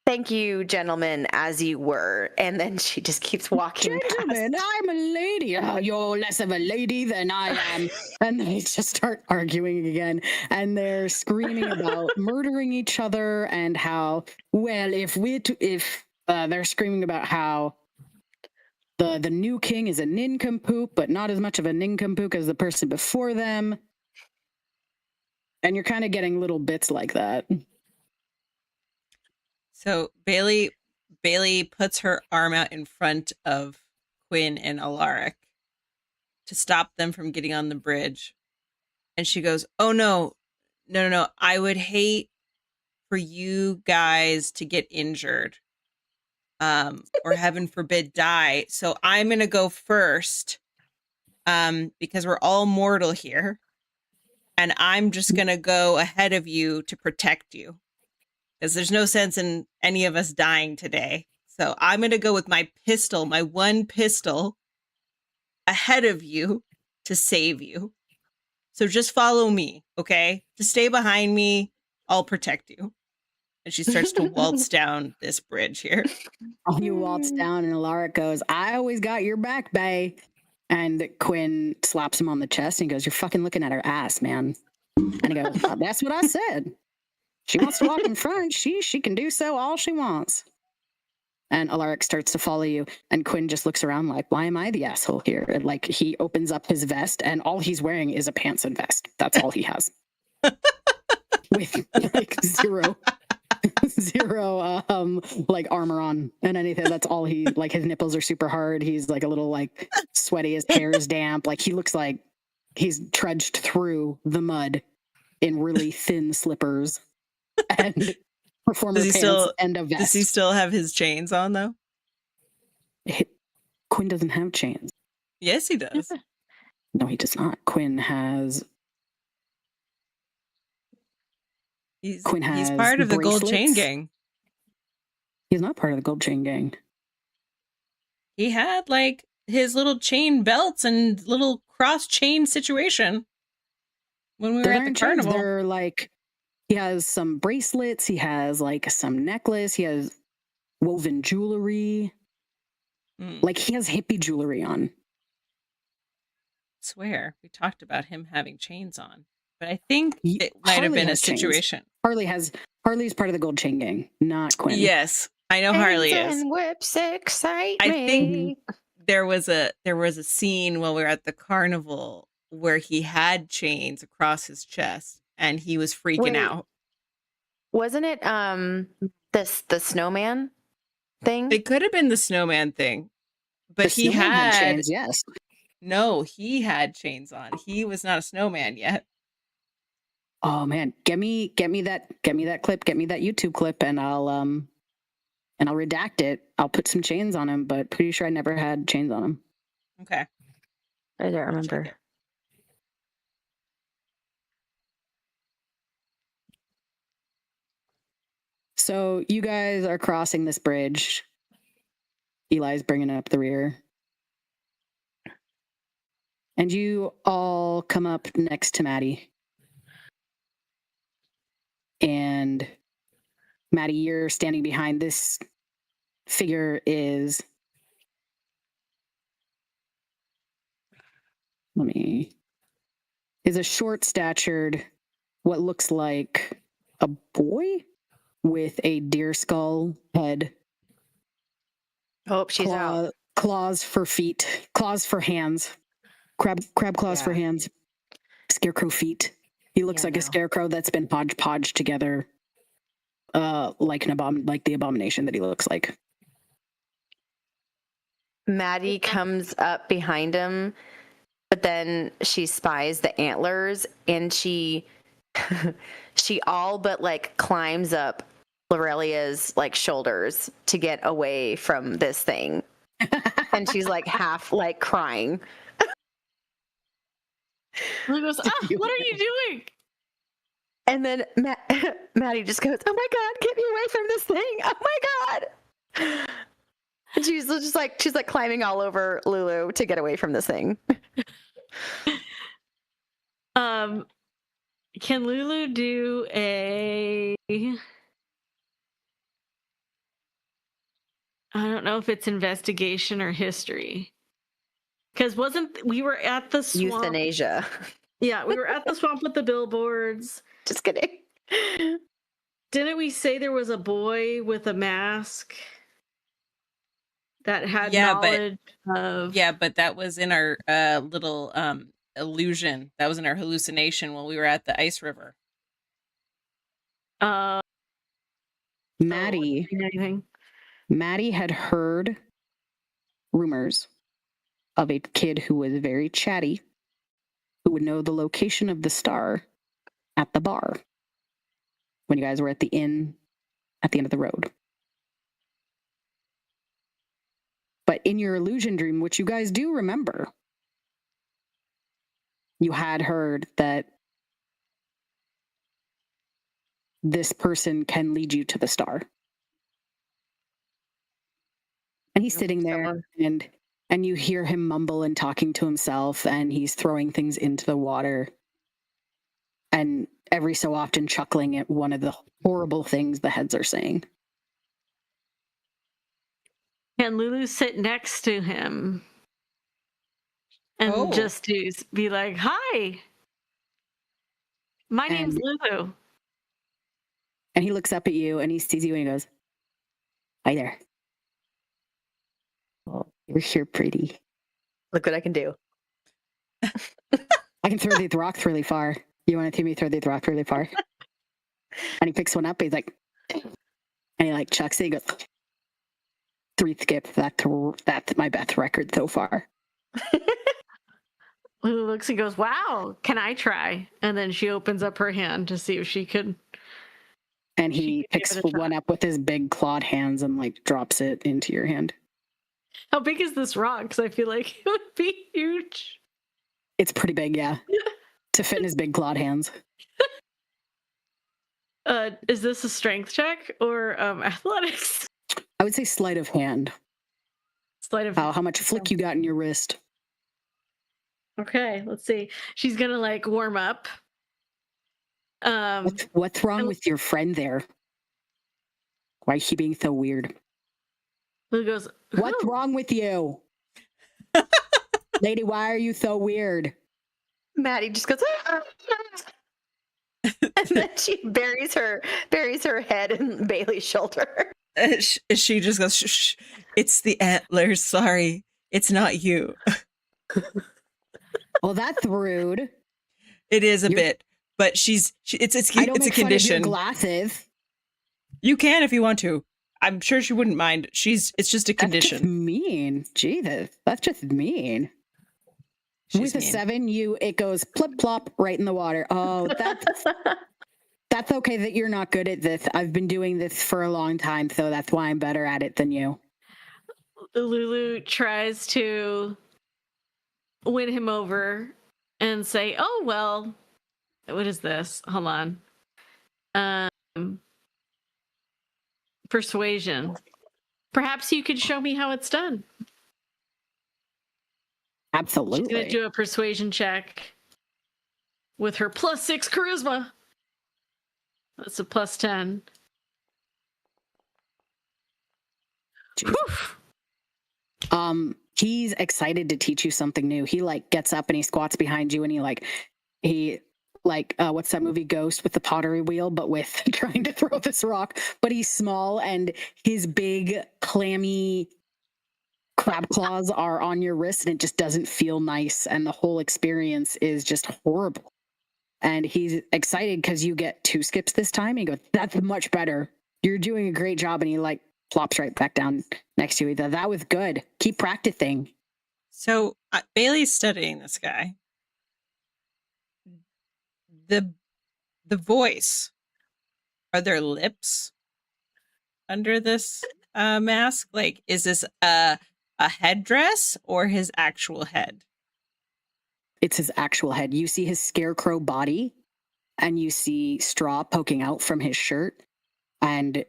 thank you, gentlemen, as you were. And then she just keeps walking Gentlemen, past. I'm a lady. You're less of a lady than I am. And they just start arguing again. And they're screaming about murdering each other and how, well, if they're screaming about how the new king is a nincompoop, but not as much of a nincompoop as the person before them. And you're kind of getting little bits like that. So Bailey puts her arm out in front of Quinn and Alaric to stop them from getting on the bridge. And she goes, oh, no. I would hate for you guys to get injured or heaven forbid die. So I'm going to go first because we're all mortal here. And I'm just going to go ahead of you to protect you. Because there's no sense in any of us dying today. So I'm going to go with my pistol, my one pistol, ahead of you to save you. So just follow me, okay? Just stay behind me. I'll protect you. And she starts to waltz down this bridge here. You waltz down, and Alaric goes, I always got your back, bae. And Quinn slaps him on the chest and goes, you're fucking looking at her ass, man. And he goes, oh, that's what I said. She wants to walk in front. She can do so all she wants. And Alaric starts to follow you, and Quinn just looks around like, why am I the asshole here? And like, he opens up his vest, and all he's wearing is a pants and vest. That's all he has. With like zero like armor on and anything. That's all he, like, his nipples are super hard. He's like a little like sweaty, his hair is damp. Like, he looks like he's trudged through the mud in really thin slippers and performer pants and a vest. Does he still have his chains on though? Quinn doesn't have chains. Yes, he does. No, he does not. Quinn has he's part of the gold chain gang. He's not part of the gold chain gang. He had like his little chain belts and little cross chain situation when we were at the carnival. They're like, he has some bracelets, he has like some necklace, he has woven jewelry. Like, he has hippie jewelry on. I swear, we talked about him having chains on, but I think it might have been a situation. Chains. Harley's part of the gold chain gang, not Quinn. Yes, I know Harley is. And whips excite I me. think there was a scene while we were at the carnival where he had chains across his chest and he was freaking out. Wasn't it the snowman thing? It could have been the snowman thing, but the he had chains. Yes. No, he had chains on. He was not a snowman yet. Oh man, get me that clip, get me that YouTube clip, and I'll redact it. I'll put some chains on him, but pretty sure I never had chains on him. Okay. I don't remember. So you guys are crossing this bridge. Eli's bringing up the rear. And you all come up next to Maddie. And Maddie, you're standing behind this figure is a short-statured, what looks like a boy with a deer skull head. Oh, she's out. Claws for feet, claws for hands, crab claws for hands, scarecrow feet. He looks like a scarecrow that's been podged together, like the abomination that he looks like. Maddie comes up behind him, but then she spies the antlers, and she all but like climbs up Lorelia's like shoulders to get away from this thing. And she's like half like crying. He goes, what are you doing? And then Maddie just goes, oh my God, get me away from this thing. Oh my God. And she's like climbing all over Lulu to get away from this thing. Can Lulu do a... I don't know if it's investigation or history. Because we were at the swamp. Euthanasia. Yeah, we were at the swamp with the billboards. Just kidding. Didn't we say there was a boy with a mask that had knowledge of... Yeah, but that was in our little illusion. That was in our hallucination when we were at the ice river. Maddie had heard rumors of a kid who was very chatty, who would know the location of the star at the bar when you guys were at the inn at the end of the road. But in your illusion dream, which you guys do remember, you had heard that this person can lead you to the star. And he's sitting there, and you hear him mumble and talking to himself, and he's throwing things into the water. and every so often chuckling at one of the horrible things the heads are saying. Can Lulu sit next to him and just to be like, "Hi, my name's Lulu." And he looks up at you and he sees you and he goes, "Hi there. Oh, you're sure pretty. Look what I can do. I can throw these rocks really far. You want to see me throw these rocks really far?" And he picks one up. He's like, and he like chucks it. He goes, 3 skips. That's my best record so far. Lulu looks and goes, "Wow, can I try?" And then she opens up her hand to see if she could. And he picks one up with his big clawed hands and like drops it into your hand. How big is this rock? Because I feel like it would be huge. It's pretty big, yeah. To fit in his big clawed hands. Is this a strength check or athletics? I would say sleight of hand. Sleight of how much flick you got in your wrist. Okay, let's see. She's gonna like warm up. What's wrong with your friend there? Why is she being so weird? Lulu goes, "What's wrong with you? Lady, why are you so weird?" Maddie just goes, "Ah." And then she buries her head in Bailey's shoulder. She just goes, "Shh, it's the antlers. Sorry, it's not you." Well, that's rude. It is a bit, but it's I don't it's a make fun of condition. your glasses. You can if you want to. I'm sure she wouldn't mind. It's just a condition. That's just mean. Jesus, that's just mean. With a 7, it goes plip plop right in the water. Oh, that's okay that you're not good at this. I've been doing this for a long time, so that's why I'm better at it than you. Lulu tries to win him over and say, "Oh, well, what is this? Hold on. Persuasion. Perhaps you could show me how it's done." Absolutely. She's going to do a persuasion check with her +6 charisma. That's a +10. He's excited to teach you something new. He like gets up and he squats behind you and he what's that movie Ghost with the pottery wheel, but with trying to throw this rock, but he's small and his big clammy crab claws are on your wrist and it just doesn't feel nice and the whole experience is just horrible. And he's excited because you get 2 skips this time. He goes, "That's much better. You're doing a great job." And he like plops right back down next to you. That was good. Keep practicing. So Bailey's studying this guy. The voice. Are there lips under this mask? Like, is this a headdress or his actual head? It's his actual head. You see his scarecrow body and you see straw poking out from his shirt. And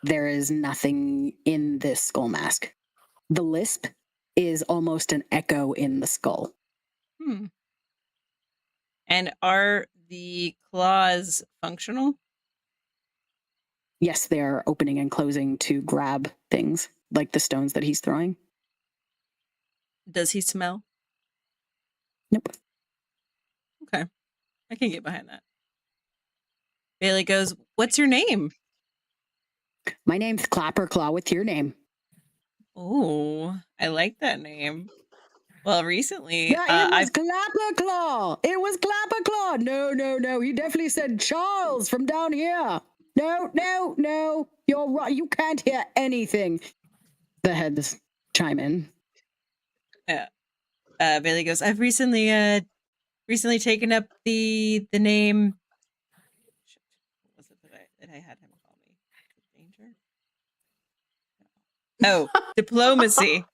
there is nothing in this skull mask. The lisp is almost an echo in the skull. And are the claws functional? Yes, they are opening and closing to grab things like the stones that he's throwing. Does he smell? Nope. Okay. I can get behind that. Bailey goes, "What's your name?" My name's Clapperclaw. What's your name? Oh, I like that name. Well, recently, Yeah, it was Clapperclaw. It was Clapperclaw. No. You definitely said Charles from down here. No. You're right. You can't hear anything. The heads chime in. Bailey goes, "I've recently taken up the name." What was it that I had him call me? Danger? No. Oh, diplomacy.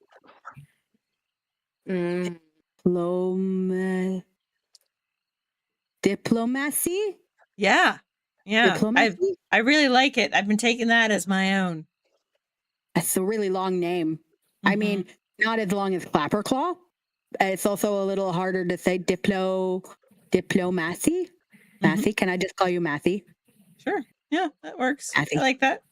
Diplomacy? Yeah. Diplomacy? I really like it. I've been taking that as my own. That's a really long name. I mean, not as long as Clapperclaw. It's also a little harder to say diplomacy. Matthew, can I just call you Matthew? Sure. Yeah, that works. Matthew. I like that.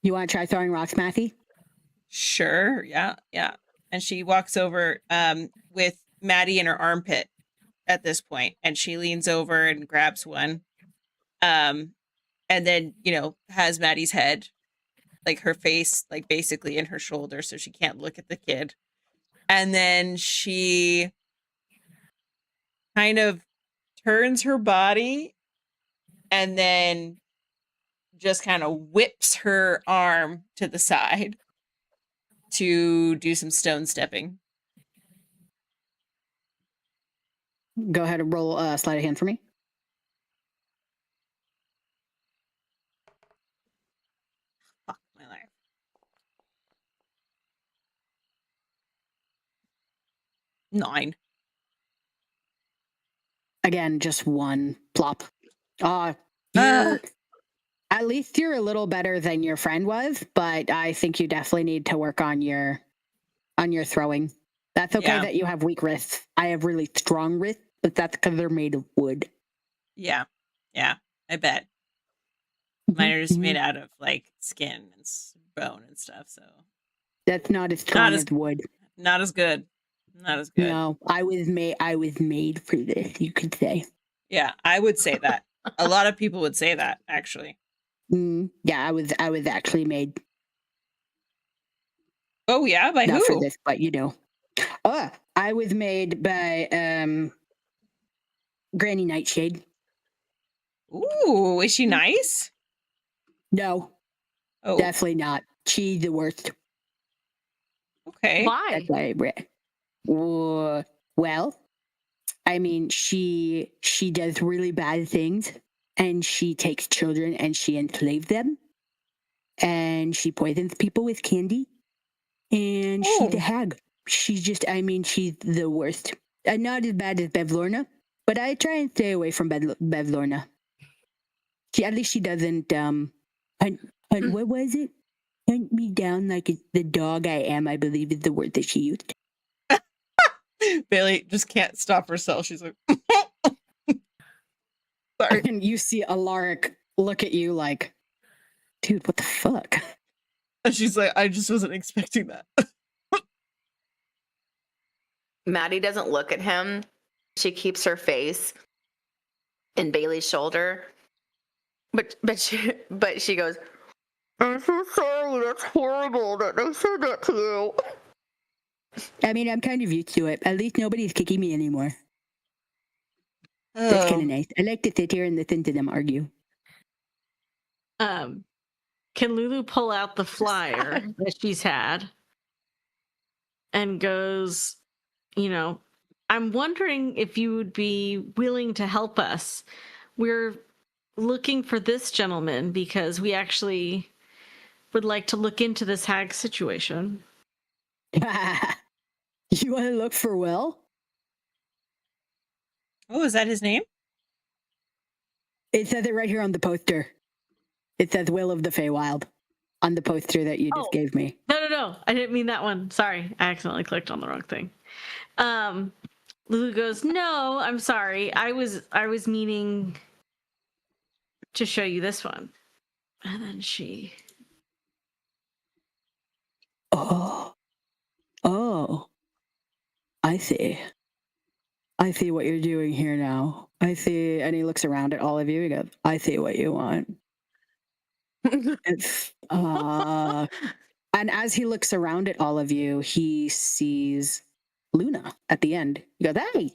You want to try throwing rocks, Matthew? Sure. Yeah. Yeah. And she walks over with Maddie in her armpit at this point, and she leans over and grabs one. And then, has Maddie's head, like her face, like basically in her shoulder, so she can't look at the kid. And then she kind of turns her body and then just kind of whips her arm to the side to do some stone stepping. Go ahead and roll sleight of hand for me. Fuck my life. 9. Again, just one plop. At least you're a little better than your friend was, but I think you definitely need to work on your throwing. That's okay that you have weak wrists. I have really strong wrists, but that's because they're made of wood. Yeah. Yeah, I bet. Mine are just made out of like skin and bone and stuff, so that's not as strong as wood. Not as good. Not as good. No, I was made for this, you could say. Yeah, I would say that. A lot of people would say that, actually. Yeah, I was actually made. Oh yeah, by not who? For this, but I was made by Granny Nightshade. Ooh, is she nice? No. Oh, definitely not. She's the worst. Okay. Why? Well, I mean, she does really bad things, and she takes children and she enslaves them, and she poisons people with candy, and she's a hag. She's just, I mean, she's the worst. Not as bad as Bevlorna, but I try and stay away from Bevlorna. At least she doesn't, what was it? Hunt me down like the dog I am, I believe is the word that she used. Bailey just can't stop herself. She's like, sorry. And you see Alaric look at you like, dude, what the fuck? And she's like, I just wasn't expecting that. Maddie doesn't look at him. She keeps her face in Bailey's shoulder. But she goes, I'm so sorry, that's horrible that they said that to you. I mean, I'm kind of used to it. At least nobody's kicking me anymore. That's kind of nice. I like to sit here and listen to them argue. Can Lulu pull out the flyer that she's had and goes, I'm wondering if you would be willing to help us. We're looking for this gentleman because we actually would like to look into this hag situation. You want to look for Will? Oh, is that his name? It says it right here on the poster. It says Will of the Feywild on the poster that you just gave me. No. I didn't mean that one. Sorry. I accidentally clicked on the wrong thing. Lulu goes, no, I'm sorry. I was meaning to show you this one. And then she... Oh, I see. I see what you're doing here now. I see, and he looks around at all of you. He goes, I see what you want. And as he looks around at all of you, he sees Luna at the end. He goes, hey,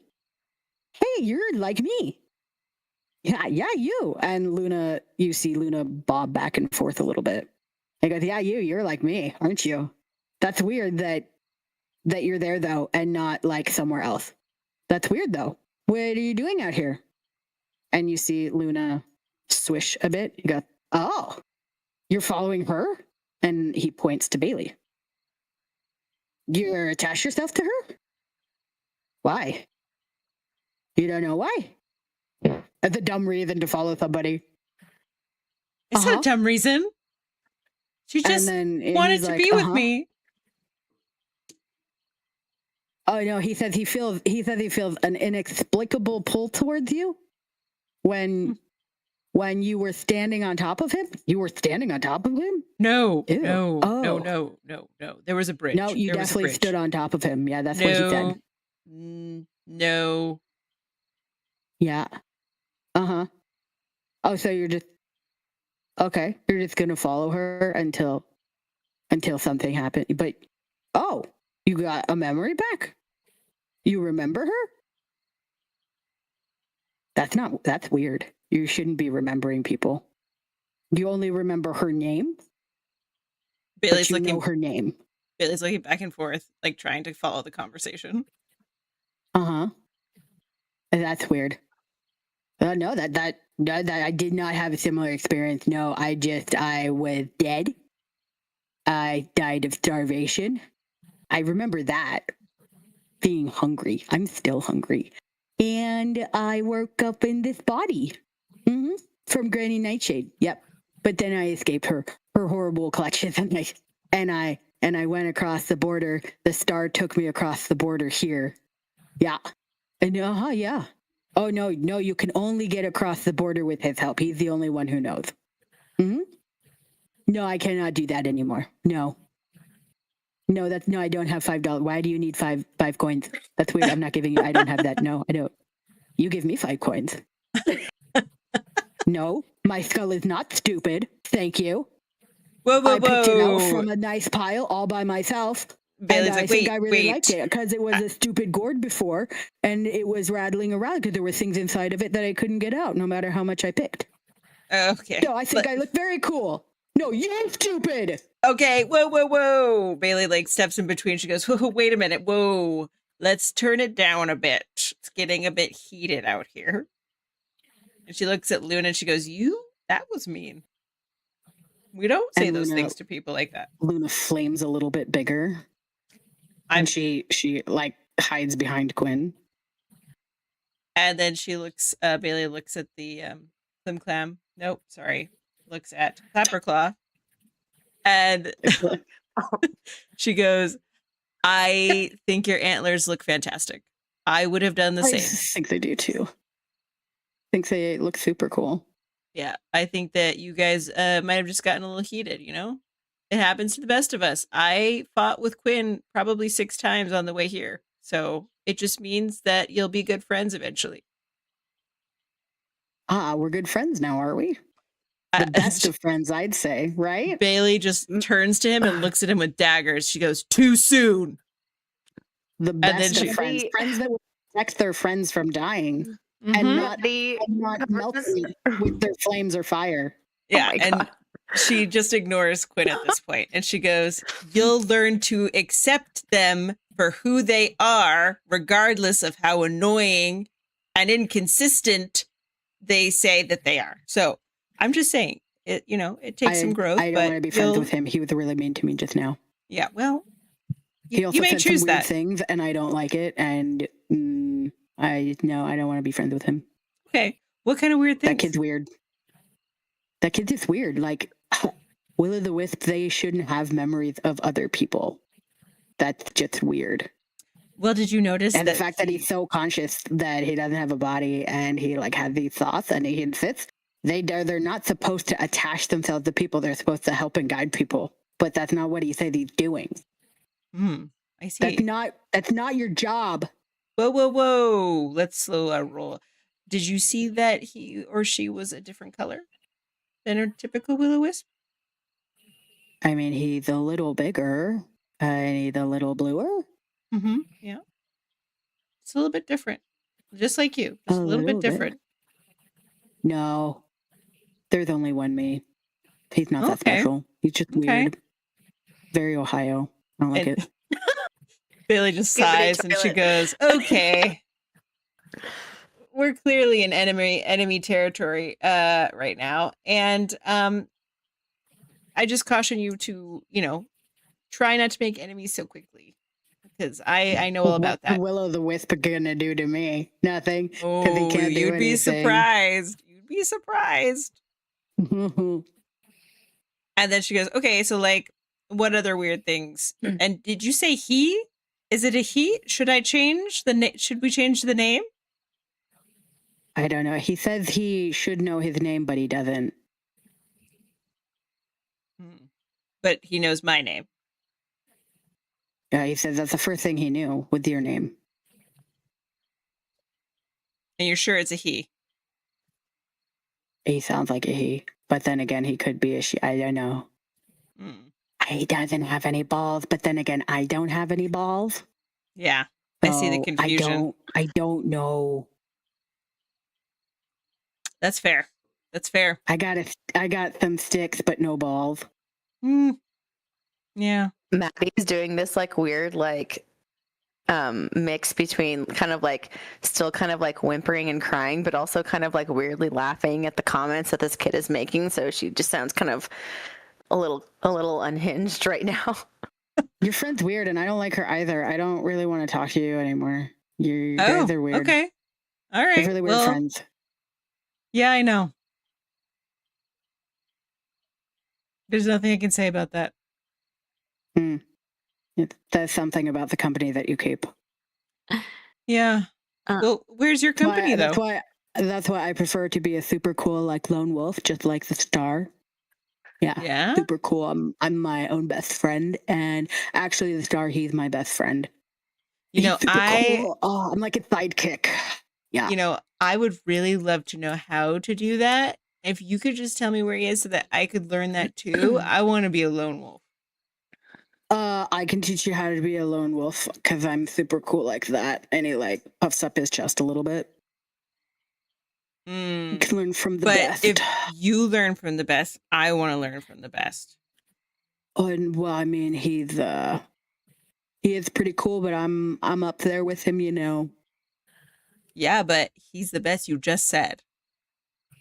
you're like me. Yeah, you. And Luna, you see Luna bob back and forth a little bit. He goes, yeah, you're like me, aren't you? That's weird that you're there, though, and not, like, somewhere else. That's weird, though. What are you doing out here? And you see Luna swish a bit. You go, oh, you're following her? And he points to Bailey. You attach yourself to her? Why? You don't know why? That's a dumb reason to follow somebody. It's not a dumb reason. She just wanted to be with me. Oh no, he says he feels an inexplicable pull towards you when you were standing on top of him. You were standing on top of him? No, Ew. no, Oh. no. There was a bridge. No, you there was a definitely bridge. stood on top of him. Yeah, that's what he said. No. Yeah. Uh-huh. Oh, so you're just okay. You're just gonna follow her until something happened. But oh, you got a memory back? You remember her? That's weird. You shouldn't be remembering people. You only remember her name, Bailey's but you looking know her name. Bailey's looking back and forth, like trying to follow the conversation. Uh-huh. That's weird. No, that I did not have a similar experience. No, I was dead. I died of starvation. I remember that. Being hungry. I'm still hungry. And I woke up in this body. From Granny Nightshade. Yep. But then I escaped her horrible clutches and I went across the border. The star took me across the border here. Yeah. And yeah. Oh no, you can only get across the border with his help. He's the only one who knows. No, I cannot do that anymore. No, I don't have $5. Why do you need five coins? That's weird. I'm not giving you. I don't have that. No, I don't. You give me 5 coins. No, my skull is not stupid. Thank you. Whoa. I picked it out from a nice pile all by myself. Bailey's and like, I think wait, I really wait. liked it because it was a stupid gourd before and it was rattling around because there were things inside of it that I couldn't get out no matter how much I picked. Okay. So I think I look very cool. No, you're stupid. Okay, whoa. Bailey like steps in between. She goes, whoa, wait a minute. Whoa. Let's turn it down a bit. It's getting a bit heated out here. And she looks at Luna and she goes, that was mean. We don't say those things to people like that. Luna flames a little bit bigger. And she like hides behind Quinn. And then she looks, Bailey looks at the Slim Clam. Nope, sorry. Looks at Clapperclaw. And she goes, I think your antlers look fantastic. I would have done the same. I think they do too. I think they look super cool. Yeah, I think that you guys might have just gotten a little heated, you know? It happens to the best of us. I fought with Quinn probably 6 times on the way here. So it just means that you'll be good friends eventually. We're good friends now, are we? The best of friends, I'd say, right? Bailey just turns to him and looks at him with daggers. She goes, too soon. The best of friends. Friends that will protect their friends from dying and not melt them with their flames or fire. Yeah, and she just ignores Quinn at this point. And she goes, you'll learn to accept them for who they are, regardless of how annoying and inconsistent they say that they are. So I'm just saying, it takes some growth. I don't want to be friends with him. He was really mean to me just now. Yeah, well, he also may said choose some weird that things, and I don't like it. And I don't want to be friends with him. Okay, what kind of weird things? That kid's weird. That kid's just weird. Like Will-o'-the-Wisp, they shouldn't have memories of other people. That's just weird. Well, did you notice and the fact that he's so conscious that he doesn't have a body and he like has these thoughts and he insists they're not supposed to attach themselves to people. They're supposed to help and guide people. But that's not what he said he's doing. I see. That's not your job. Whoa. Let's slow roll. Did you see that he or she was a different color than a typical will-o'-wisp? I mean, he's a little bigger and he's a little bluer. Yeah. It's a little bit different. Just like you. Just a little bit different. No. There's only one me. He's not that special. He's just weird. Very Ohio. I don't like it. Bailey just sighs and she goes, okay. We're clearly in enemy territory right now. And I just caution you to, try not to make enemies so quickly. Because I know all about that. What Will-o'-the-Wisp gonna do to me? Nothing. Oh, he can't do you'd be surprised. You'd be surprised. And then she goes, okay, so like, what other weird things? And did you say he? Is it a he? Should I change the name? Should we change the name? I don't know. He says he should know his name, but he doesn't. But he knows my name. He says that's the first thing he knew with your name. And you're sure it's a he? He sounds like a he, but then again, he could be a she. I don't know. He doesn't have any balls, but then again, I don't have any balls. Yeah, I see the So confusion. I don't know. That's fair. That's fair. I got some sticks, but no balls. Yeah. Maddie's doing this like weird mix between kind of like still kind of like whimpering and crying, but also kind of like weirdly laughing at the comments that this kid is making. So she just sounds kind of a little unhinged right now. Your friend's weird, and I don't like her either. I don't really want to talk to you anymore. You guys are weird. Okay. All right. You're really weird friends. Yeah, I know. There's nothing I can say about that. It says something about the company that you keep. Yeah. Well, where's your company, though? That's why I prefer to be a super cool, like, lone wolf, just like the star. Yeah. Super cool. I'm my own best friend. And actually, the star, he's my best friend. You know, cool. Oh, I'm like a sidekick. Yeah. You know, I would really love to know how to do that. If you could just tell me where he is so that I could learn that too. I want to be a lone wolf. I can teach you how to be a lone wolf because I'm super cool like that. And he like puffs up his chest a little bit. You can learn from the best. But if you learn from the best, I want to learn from the best. Oh, and well, I mean, he is pretty cool, but I'm up there with him, you know. Yeah, but he's the best. You just said.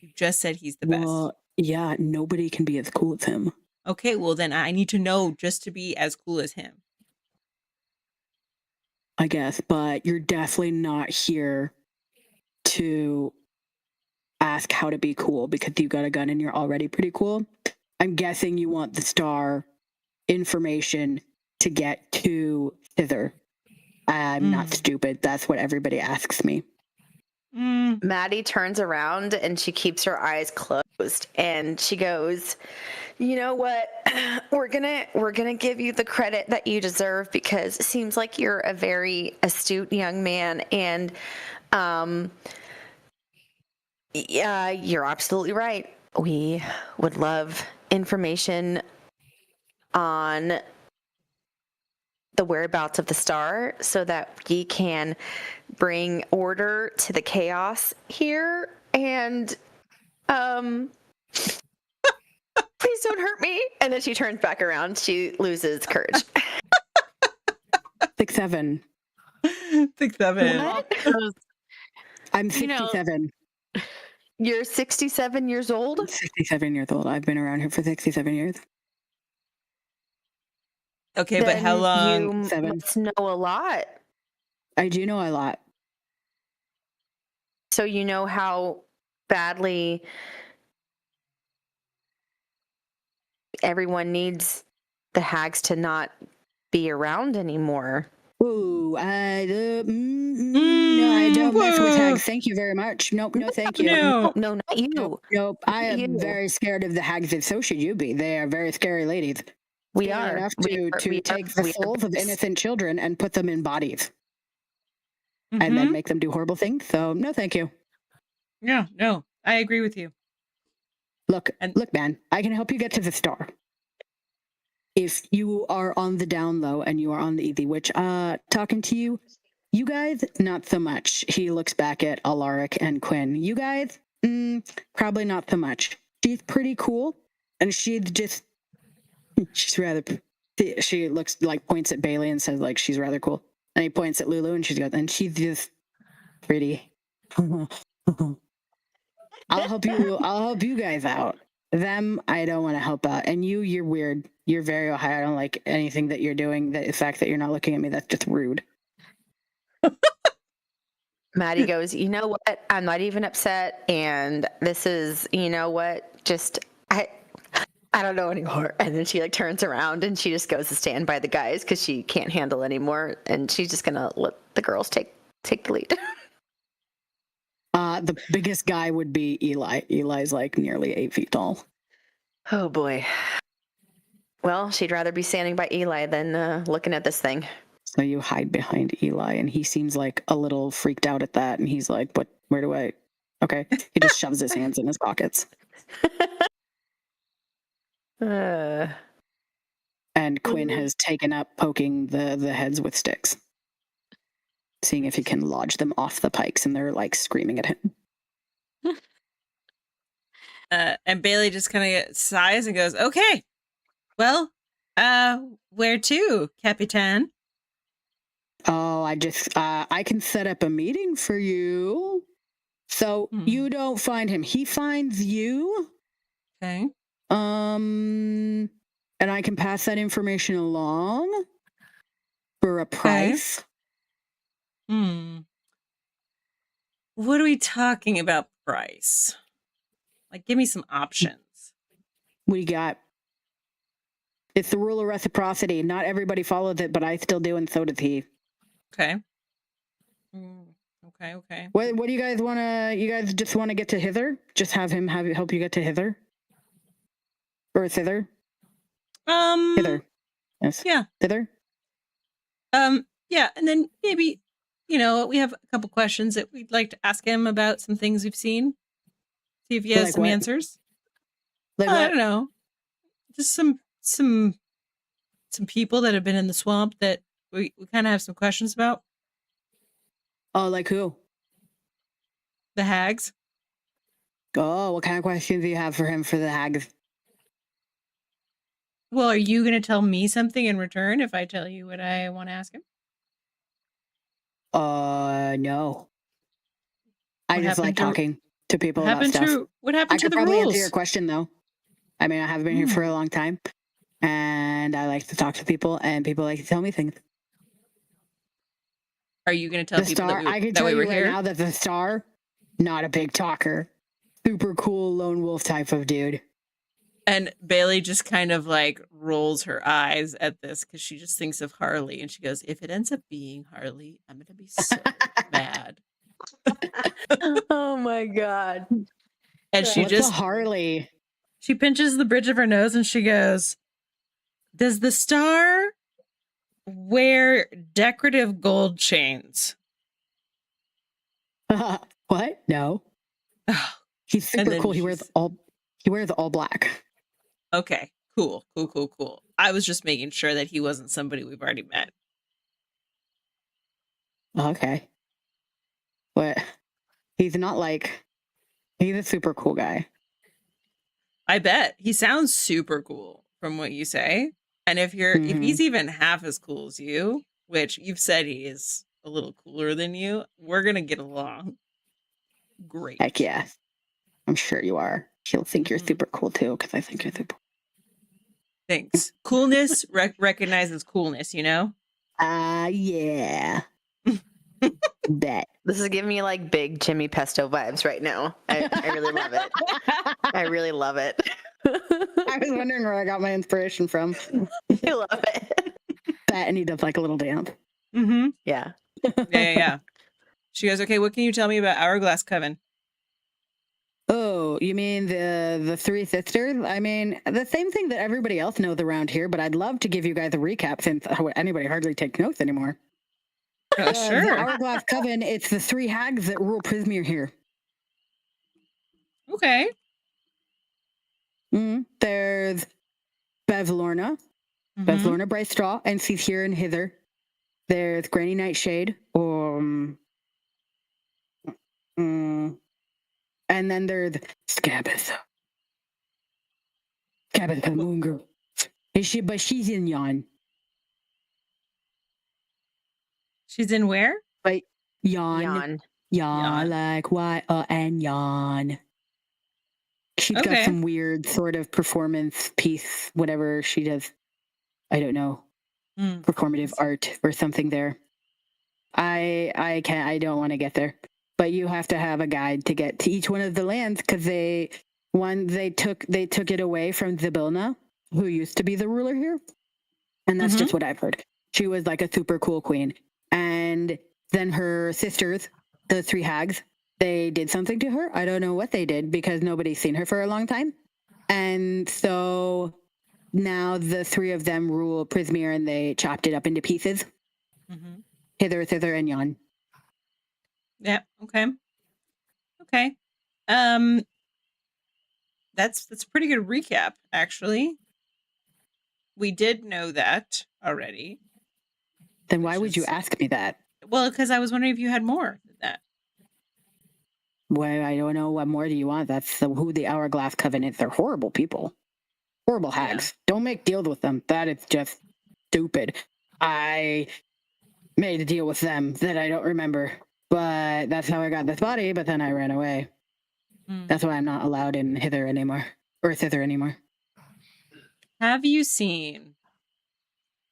You just said he's the best. Well, yeah, nobody can be as cool as him. Okay, well then I need to know just to be as cool as him. I guess, but you're definitely not here to ask how to be cool because you got a gun and you're already pretty cool. I'm guessing you want the star information to get to thither. I'm not stupid. That's what everybody asks me. Maddie turns around and she keeps her eyes closed and she goes, you know what? We're gonna give you the credit that you deserve because it seems like you're a very astute young man and yeah, you're absolutely right. We would love information on the whereabouts of the star so that we can bring order to the chaos here and please don't hurt me. And then she turns back around. She loses courage. 6'7". 6'7". What? I'm 67. You're 67 years old? I'm 67 years old. I've been around here for 67 years. Okay, but how long? You must know a lot. I do know a lot. So you know how badly everyone needs the hags to not be around anymore. Ooh, no, I don't mess with hags. Thank you very much. Nope, no, thank you. No, not you. Nope. I am very scared of the hags, and so should you be. They are very scary ladies. We Scary are enough to take the souls of innocent children and put them in bodies, and then make them do horrible things. So, no, thank you. Yeah, no, I agree with you. Look, man, I can help you get to the star. If you are on the down low and you are on the easy, which, talking to you, you guys, not so much. He looks back at Alaric and Quinn. You guys, probably not so much. She's pretty cool, and she's rather, she looks like, points at Bailey and says, like, she's rather cool. And he points at Lulu and she's just pretty. I'll help you guys out. Them, I don't want to help out. And you're weird. You're very Ohio. I don't like anything that you're doing. The fact that you're not looking at me, that's just rude. Maddie goes, you know what? I'm not even upset. And this is, you know what? Just, I don't know anymore. And then she like turns around and she just goes to stand by the guys because she can't handle anymore. And she's just gonna let the girls take the lead. The biggest guy would be Eli. Eli's like nearly 8 feet tall. Oh boy. Well, she'd rather be standing by Eli than looking at this thing. So you hide behind Eli, and he seems like a little freaked out at that. And he's like, "What? Where do I?" Okay, he just shoves his hands in his pockets. And Quinn has taken up poking the heads with sticks, seeing if he can lodge them off the pikes, and they're like screaming at him. And Bailey just kind of sighs and goes, "Okay, well, where to, Capitan?" Oh, I can set up a meeting for you. So you don't find him. He finds you. Okay. And I can pass that information along for a price. What are we talking about price? Like, give me some options. What do you got? It's the rule of reciprocity. Not everybody follows it, but I still do, and so does he. Okay. Okay. What do you guys want to... You guys just want to get to hither? Just have him help you get to hither? Or thither? Hither. Yes. Yeah. Thither? Yeah, and then maybe, we have a couple questions that we'd like to ask him about some things we've seen. See if he has Like some what? answers. Like I what? don't know. Just some people that have been in the swamp that we kind of have some questions about. Oh, like who? The hags. Oh, what kind of questions do you have for him for the hags? Well, are you going to tell me something in return if I tell you what I want to ask him? No. I just like talking to people What about happened stuff. What happened to I could the probably rules? answer your question, though. I mean, I have been here for a long time, and I like to talk to people, and people like to tell me things. Are you going to tell The people star, I can tell you right now that the star, not a big talker. Super cool lone wolf type of dude. And Bailey just kind of like rolls her eyes at this because she just thinks of Harley, and she goes, "If it ends up being Harley, I'm going to be so mad." Oh my god. And she What's just a Harley? She pinches the bridge of her nose and she goes, "Does the star wear decorative gold chains?" What? No. He's super cool. He wears all black. Okay, cool. I was just making sure that he wasn't somebody we've already met. Okay. What? He's not like... He's a super cool guy. I bet. He sounds super cool from what you say. And if he's even half as cool as you, which you've said he is a little cooler than you, we're going to get along great. Heck yeah. I'm sure you are. He'll think you're super cool too, because I think you're super cool. Thanks. Coolness recognizes coolness, you know? Yeah. Bet. This is giving me like big Jimmy Pesto vibes right now. I really love it. I really love it. I was wondering where I got my inspiration from. I love it. That, and he does like a little dance. Yeah. Yeah. She goes, "Okay, what can you tell me about Hourglass Coven?" Oh, you mean the three sisters? I mean, the same thing that everybody else knows around here, but I'd love to give you guys a recap since anybody hardly takes notes anymore. Sure. The Hourglass Coven, it's the three hags that rule Prismere here. Okay. There's Bevlorna, Bevlorna Brightstraw, and she's here and hither. There's Granny Nightshade, and then there's Scabbeth. Scabbeth, the moon girl. But she's in Yon. She's in where? But Yon, like Y-O-N, Yon. She's got some weird sort of performance piece, whatever she does. I don't know. Performative art or something there. I don't want to get there. But you have to have a guide to get to each one of the lands because One, they took it away from Zybilna, who used to be the ruler here. And that's just what I've heard. She was like a super cool queen. And then her sisters, the 3 hags, they did something to her. I don't know what they did because nobody's seen her for a long time. And so now the 3 of them rule Prismeer, and they chopped it up into pieces. Hither, thither, and yon. Yeah. Okay. That's a pretty good recap, actually. We did know that already. Then why would you ask me that? Well, because I was wondering if you had more than that. Well, I don't know. What more do you want? That's who the Hourglass Covenant. They're horrible people. Horrible hags. Yeah. Don't make deals with them. That is just stupid. I made a deal with them that I don't remember. But that's how I got this body, but then I ran away. That's why I'm not allowed in hither anymore. Or thither anymore. Have you seen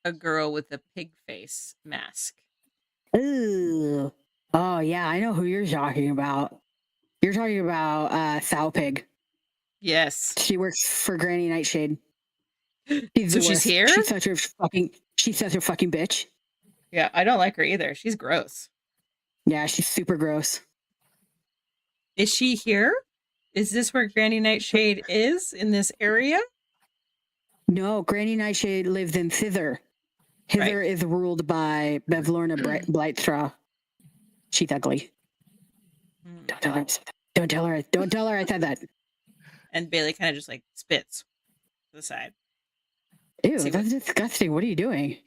a girl with a pig face mask? Ooh. Oh, yeah, I know who you're talking about. You're talking about Sow Pig. Yes. She works for Granny Nightshade. She's here? She's such a fucking bitch. Yeah, I don't like her either. She's gross. Yeah, she's super gross. Is she here? Is this where Granny Nightshade is, in this area? No, Granny Nightshade lives in Thither. Hither is ruled by Bevlorna Blightstraw. She's ugly. Don't tell her. Don't tell her. Don't tell her I said that. And Bailey kind of just like spits to the side. Ew, that's disgusting. What are you doing?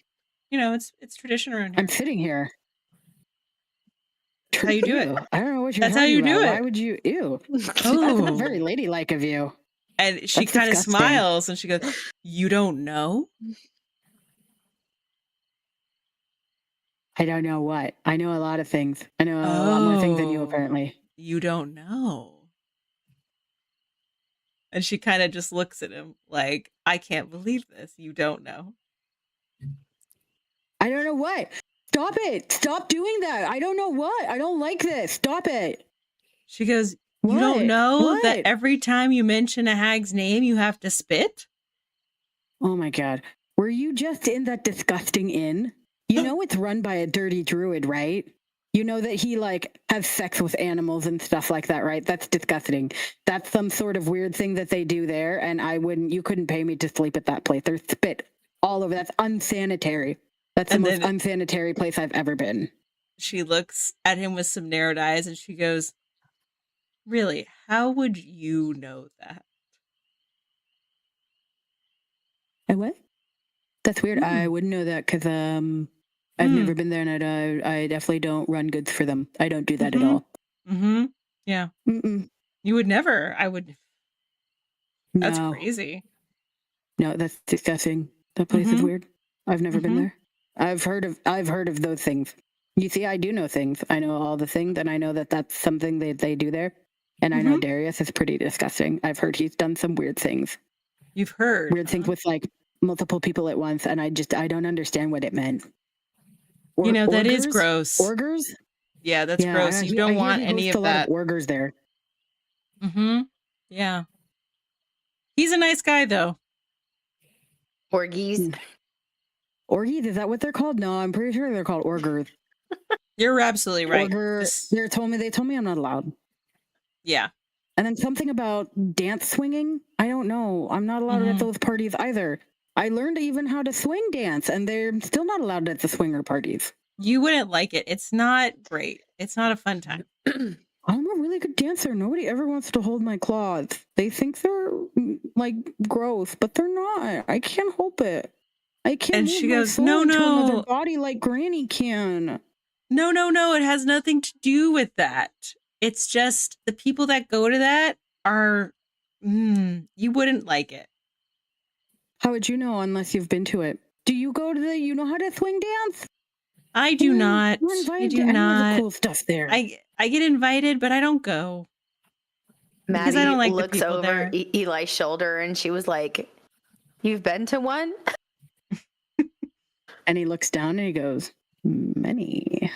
You know, it's tradition around here. I'm sitting here. That's how you do it. I don't know what you're That's how you do it. Why would you? Ew. Oh. That's very ladylike of you. And she kind of smiles and she goes, "You don't know?" I don't know what. I know a lot of things. I know a lot more things than you, apparently. You don't know. And she kind of just looks at him like, "I can't believe this. You don't know." I don't know what. Stop it. Stop doing that. I don't know what. I don't like this. Stop it. She goes, "You don't know that every time you mention a hag's name, you have to spit?" Oh my God. Were you just in that disgusting inn? You know it's run by a dirty druid, right? You know that he like has sex with animals and stuff like that, right? That's disgusting. That's some sort of weird thing that they do there, and you couldn't pay me to sleep at that place. There's spit all over. That's unsanitary. That's the most unsanitary place I've ever been. She looks at him with some narrowed eyes and she goes, "Really, how would you know that?" And what? That's weird. I wouldn't know that because I've never been there, and I definitely don't run goods for them. I don't do that at all. Yeah. Mm-mm. You would never. I would. That's No. crazy. No, that's disgusting. That place is weird. I've never been there. I've heard of those things. You see, I do know things. I know all the things, and I know that that's something that they do there. And I know Darius is pretty disgusting. I've heard he's done some weird things. You've heard weird things with like multiple people at once, and I don't understand what it meant. You know, that is gross. Orgers? Yeah, that's gross. You don't want any of that. Orgers there. Yeah. He's a nice guy, though. Orgies. Orgies? Is that what they're called? No, I'm pretty sure they're called orgers. You're absolutely right. They told me I'm not allowed. Yeah. And then something about dance swinging. I don't know. I'm not allowed at those parties either. I learned even how to swing dance, and they're still not allowed at the swinger parties. You wouldn't like it. It's not great. It's not a fun time. I'm a really good dancer. Nobody ever wants to hold my claws. They think they're like gross, but they're not. I can't help it. I can't. And she goes, "No, another body like Granny can." No. It has nothing to do with that. It's just the people that go to that are. You wouldn't like it. How would you know unless you've been to it? Do you go to you know how to swing dance? I do not. I do not. Cool stuff there. I get invited, but I don't go. Maddie because I don't like looks the people over there. Eli's shoulder and she was like, "You've been to one?" And he looks down and he goes, "Many."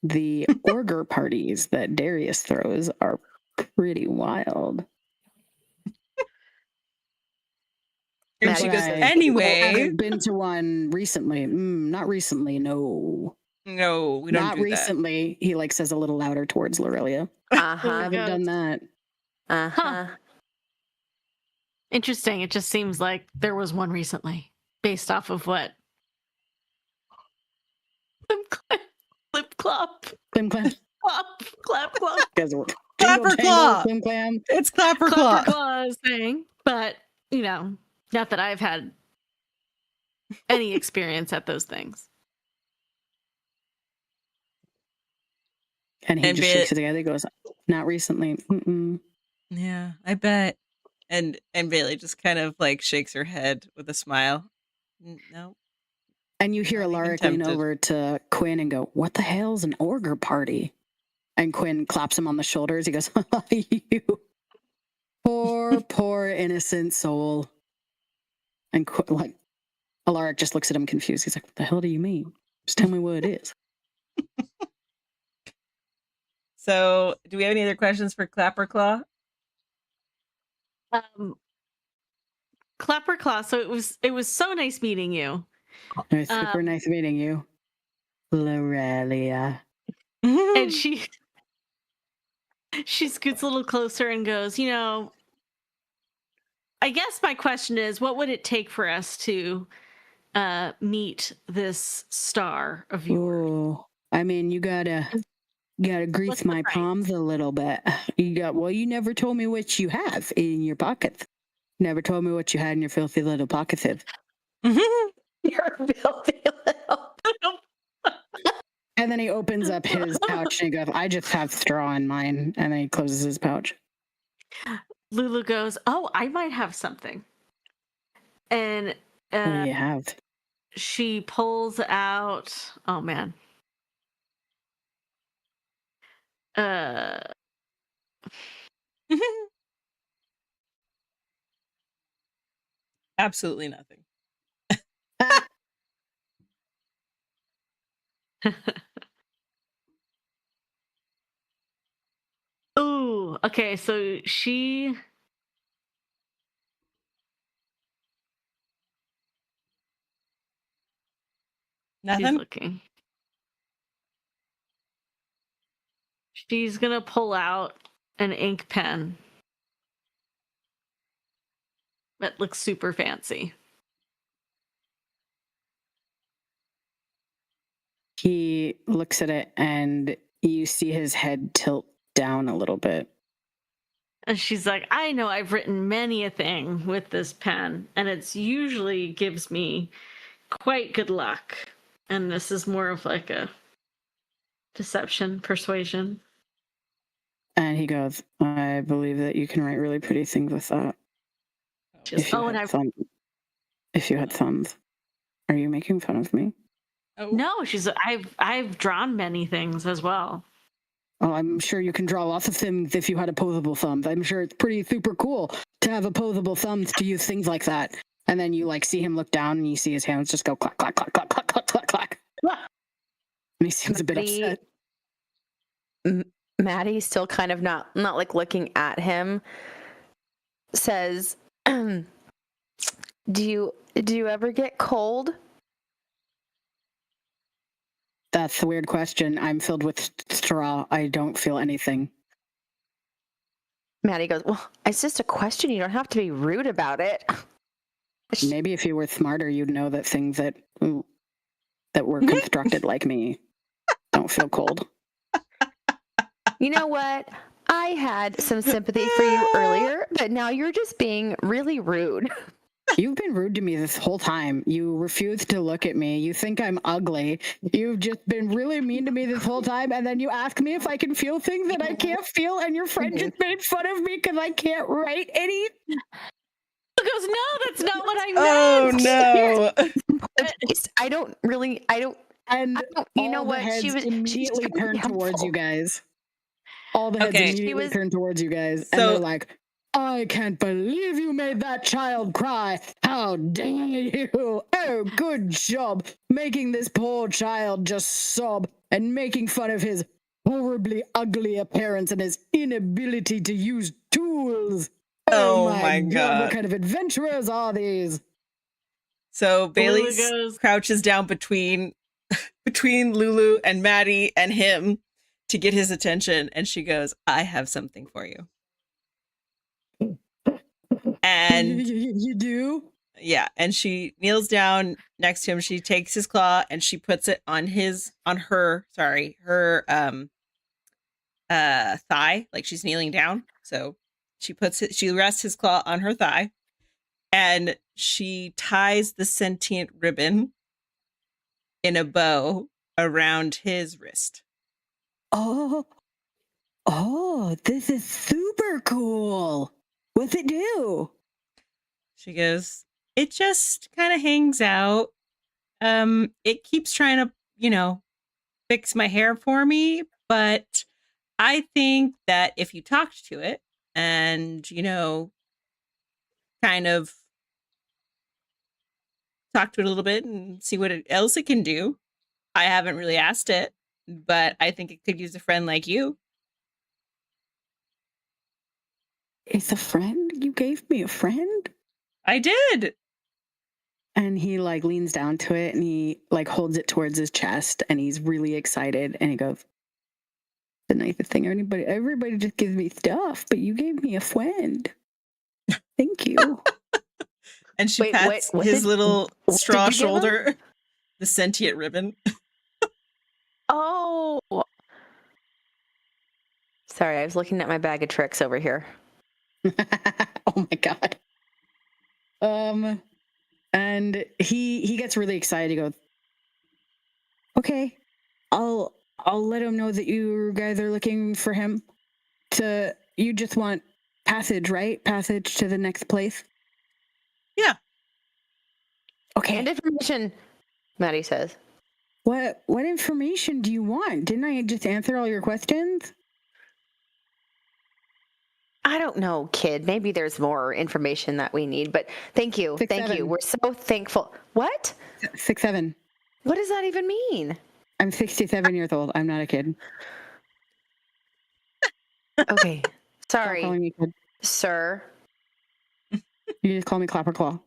The orger parties that Darius throws are pretty wild. And she Maddie goes, says, I anyway. haven't been to one recently. Not recently, no. No, we don't Not do recently. He like says a little louder towards Lorelia. uh-huh, Haven't done that. uh-huh. Interesting. It just seems like there was one recently, based off of what? Lip clop. Clim clam. Clop. Clap clop. Guys, Clapperclaw. Clim clam. that. It's Clapperclaw. Clapperclaw is saying, but not that I've had any experience at those things. And he And just shakes his head. He goes, "Not recently." Mm-mm. Yeah, I bet. And Bailey just kind of like shakes her head with a smile. No. And you hear Not even Alaric lean tempted. over to Quinn and go, "What the hell's an ogre party?" And Quinn claps him on the shoulders. He goes, "You poor innocent soul." And like Alaric just looks at him confused. He's like, "What the hell do you mean? Just tell me what it is." So, do we have any other questions for Clapperclaw? Clapperclaw. So it was so nice meeting you. It was super nice meeting you, Lorelia. And she scoots a little closer and goes, I guess my question is, what would it take for us to meet this star of yours? Ooh, I mean, you gotta grease What's the my price? palms a little bit. You never told me what you have in your pockets. Never told me what you had in your filthy little pockets. You're filthy little. And then he opens up his pouch and he goes, "I just have straw in mine." And then he closes his pouch. Lulu goes, "Oh, I might have something." And What do you have? she pulls out, oh man. Absolutely nothing. Ooh, okay, so she's Nothing? looking. She's gonna pull out an ink pen that looks super fancy. He looks at it and you see his head tilt down a little bit. And she's like, "I know I've written many a thing with this pen, and it's usually gives me quite good luck. And this is more of like a deception, persuasion." And he goes, "I believe that you can write really pretty things with that. Just, If you had thumbs. Are you making fun of me?" Oh. no, she's I've drawn many things as well. Oh, I'm sure you can draw lots of things if you had opposable thumbs. I'm sure it's pretty super cool to have opposable thumbs to use things like that. And then you like see him look down and you see his hands just go clack, clack, clack, clack, clack, clack, clack, clack. And he seems a bit upset. Maddie, still kind of not like looking at him, says, "Do you ever get cold?" That's a weird question. I'm filled with straw. I don't feel anything. Maddie goes, "Well, it's just a question. You don't have to be rude about it." Maybe if you were smarter, you'd know that things that were constructed like me don't feel cold. You know what? I had some sympathy for you earlier, but now you're just being really rude. You've been rude to me this whole time. You refuse to look at me. You think I'm ugly. You've just been really mean to me this whole time. And then you ask me if I can feel things that I can't feel. And your friend just made fun of me because I can't write any. He goes, "No, that's not what I meant." Oh no. I don't. And You know all the what? heads She was immediately trying to be turned towards helpful. you guys. All the heads Okay. immediately turned towards you guys. And So- they're like, "I can't believe you made that child cry. How dare you? Oh, good job making this poor child just sob and making fun of his horribly ugly appearance and his inability to use tools. Oh my my God. God. What kind of adventurers are these?" So Bailey goes, crouches down between Lulu and Maddie and him to get his attention, and she goes, "I have something for you." And you do? yeah, and she kneels down next to him. She takes his claw and she puts it on her thigh, like she's kneeling down. So she rests his claw on her thigh, and she ties the sentient ribbon in a bow around his wrist. Oh, this is super cool. What's it do? She goes, "It just kind of hangs out. It keeps trying to, fix my hair for me, but I think that if you talked to it and, kind of talk to it a little bit and see what else it can do. I haven't really asked it, but I think it could use a friend like you." It's a friend? You gave me a friend? I did. And he leans down to it and he holds it towards his chest and he's really excited and he goes, "The nicest thing everybody just gives me stuff, but you gave me a friend. Thank you." And she pats his little straw shoulder, the sentient ribbon. Oh. Sorry, I was looking at my bag of tricks over here. Oh my god. And he gets really excited. He goes, "Okay, I'll let him know that you guys are looking for him. You just want passage, right? Passage to the next place." Yeah. Okay. And information, Maddie says. What information do you want? Didn't I just answer all your questions? I don't know, kid. Maybe there's more information that we need, but thank you. 6'7". You. We're so thankful. What? 6'7". What does that even mean? I'm 67 years old. I'm not a kid. Okay. Stop Sorry, calling me kid. sir. You just call me Clapperclaw.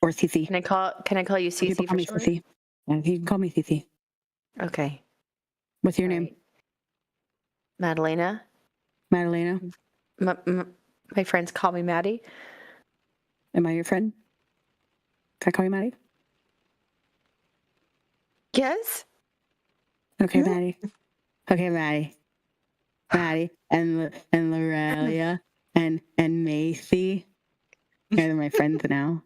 Or Cece. Can I call you Cece People call for me short? Cece. Yeah, you can call me Cece. Okay. What's your name? Madalena. Madalena. My friends call me Maddie. Am I your friend? Can I call you Maddie? Yes. Okay, Yeah. Maddie. Okay, Maddie. Maddie and Lorelia and Macy. They're my friends now.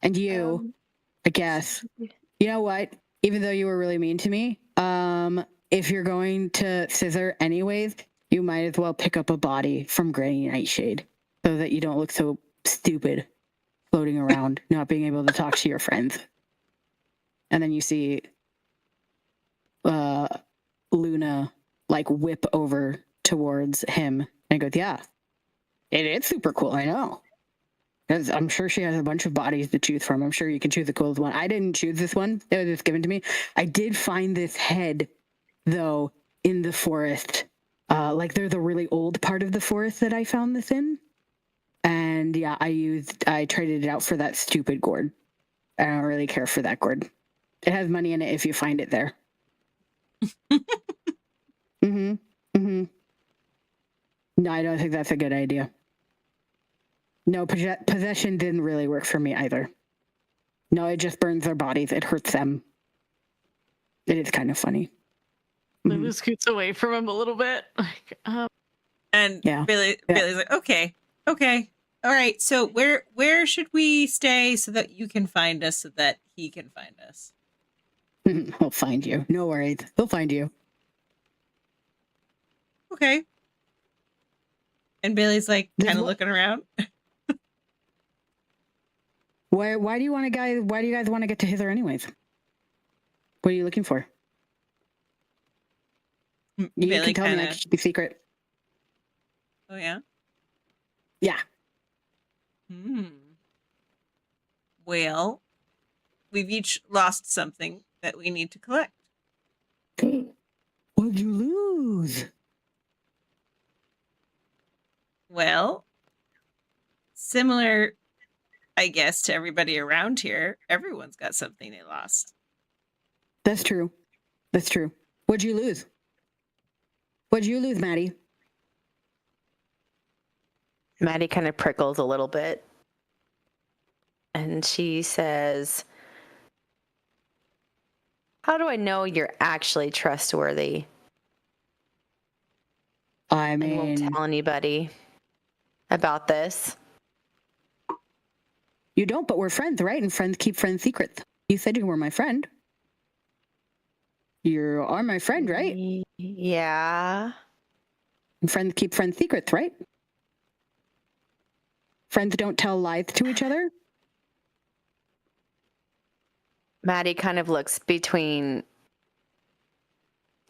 And you, I guess. You know what? Even though you were really mean to me, if you're going to scissor anyways, you might as well pick up a body from Granny Nightshade so that you don't look so stupid floating around, not being able to talk to your friends. And then you see Luna whip over towards him and goes, "Yeah, it's super cool. I know. I'm sure she has a bunch of bodies to choose from. I'm sure you can choose the coolest one. I didn't choose this one. It was just given to me. I did find this head, though, in the forest. There's a really old part of the forest that I found this in. And yeah, I traded it out for that stupid gourd. I don't really care for that gourd. It has money in it if you find it there." Mm-hmm. Mm-hmm. No, I don't think that's a good idea. No, possession didn't really work for me either. No, it just burns their bodies. It hurts them. It is kind of funny. Lulu scoots away from him a little bit. And yeah. Bailey's like, okay, all right. So where should we stay so that you can find us, so that he can find us? He'll find you. No worries. He'll find you. Okay. And Bailey's kind of looking around. Why do you guys want to get to Hither anyways? What are you looking for? You can tell me. I can keep a secret. Oh yeah? Yeah. Well, we've each lost something that we need to collect. What'd you lose? Well, similar I guess, to everybody around here. Everyone's got something they lost. That's true. That's true. What'd you lose? What'd you lose, Maddie? Maddie kind of prickles a little bit. And she says, how do I know you're actually trustworthy? I And won't mean, tell anybody about this. you don't, but we're friends, right? And friends keep friends secrets. You said you were my friend. You are my friend, right? Yeah. And friends keep friends secrets, right? Friends don't tell lies to each other. Maddie kind of looks between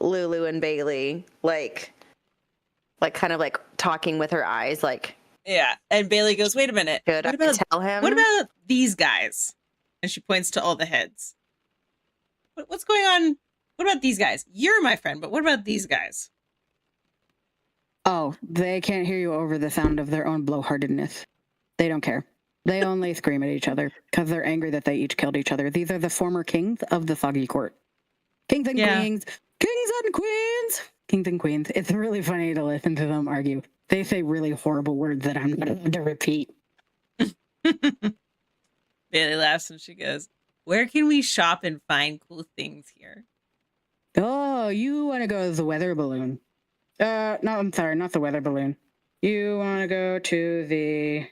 Lulu and Bailey, like kind of like talking with her eyes, like, Yeah. And Bailey goes, wait a minute. should I tell him? What about these guys? And she points to all the heads. What's going on? What about these guys? You're my friend, but what about these guys? Oh, they can't hear you over the sound of their own blowhardedness. They don't care. They only scream at each other because they're angry that they each killed each other. These are the former kings of the Soggy Court. Kings and queens. Kings and queens. Kings and queens. It's really funny to listen to them argue. They say really horrible words that I'm not allowed to repeat. Bailey laughs and she goes, where can we shop and find cool things here? Oh, you want to go to the weather balloon. No, I'm sorry, not the weather balloon. You want to go to the...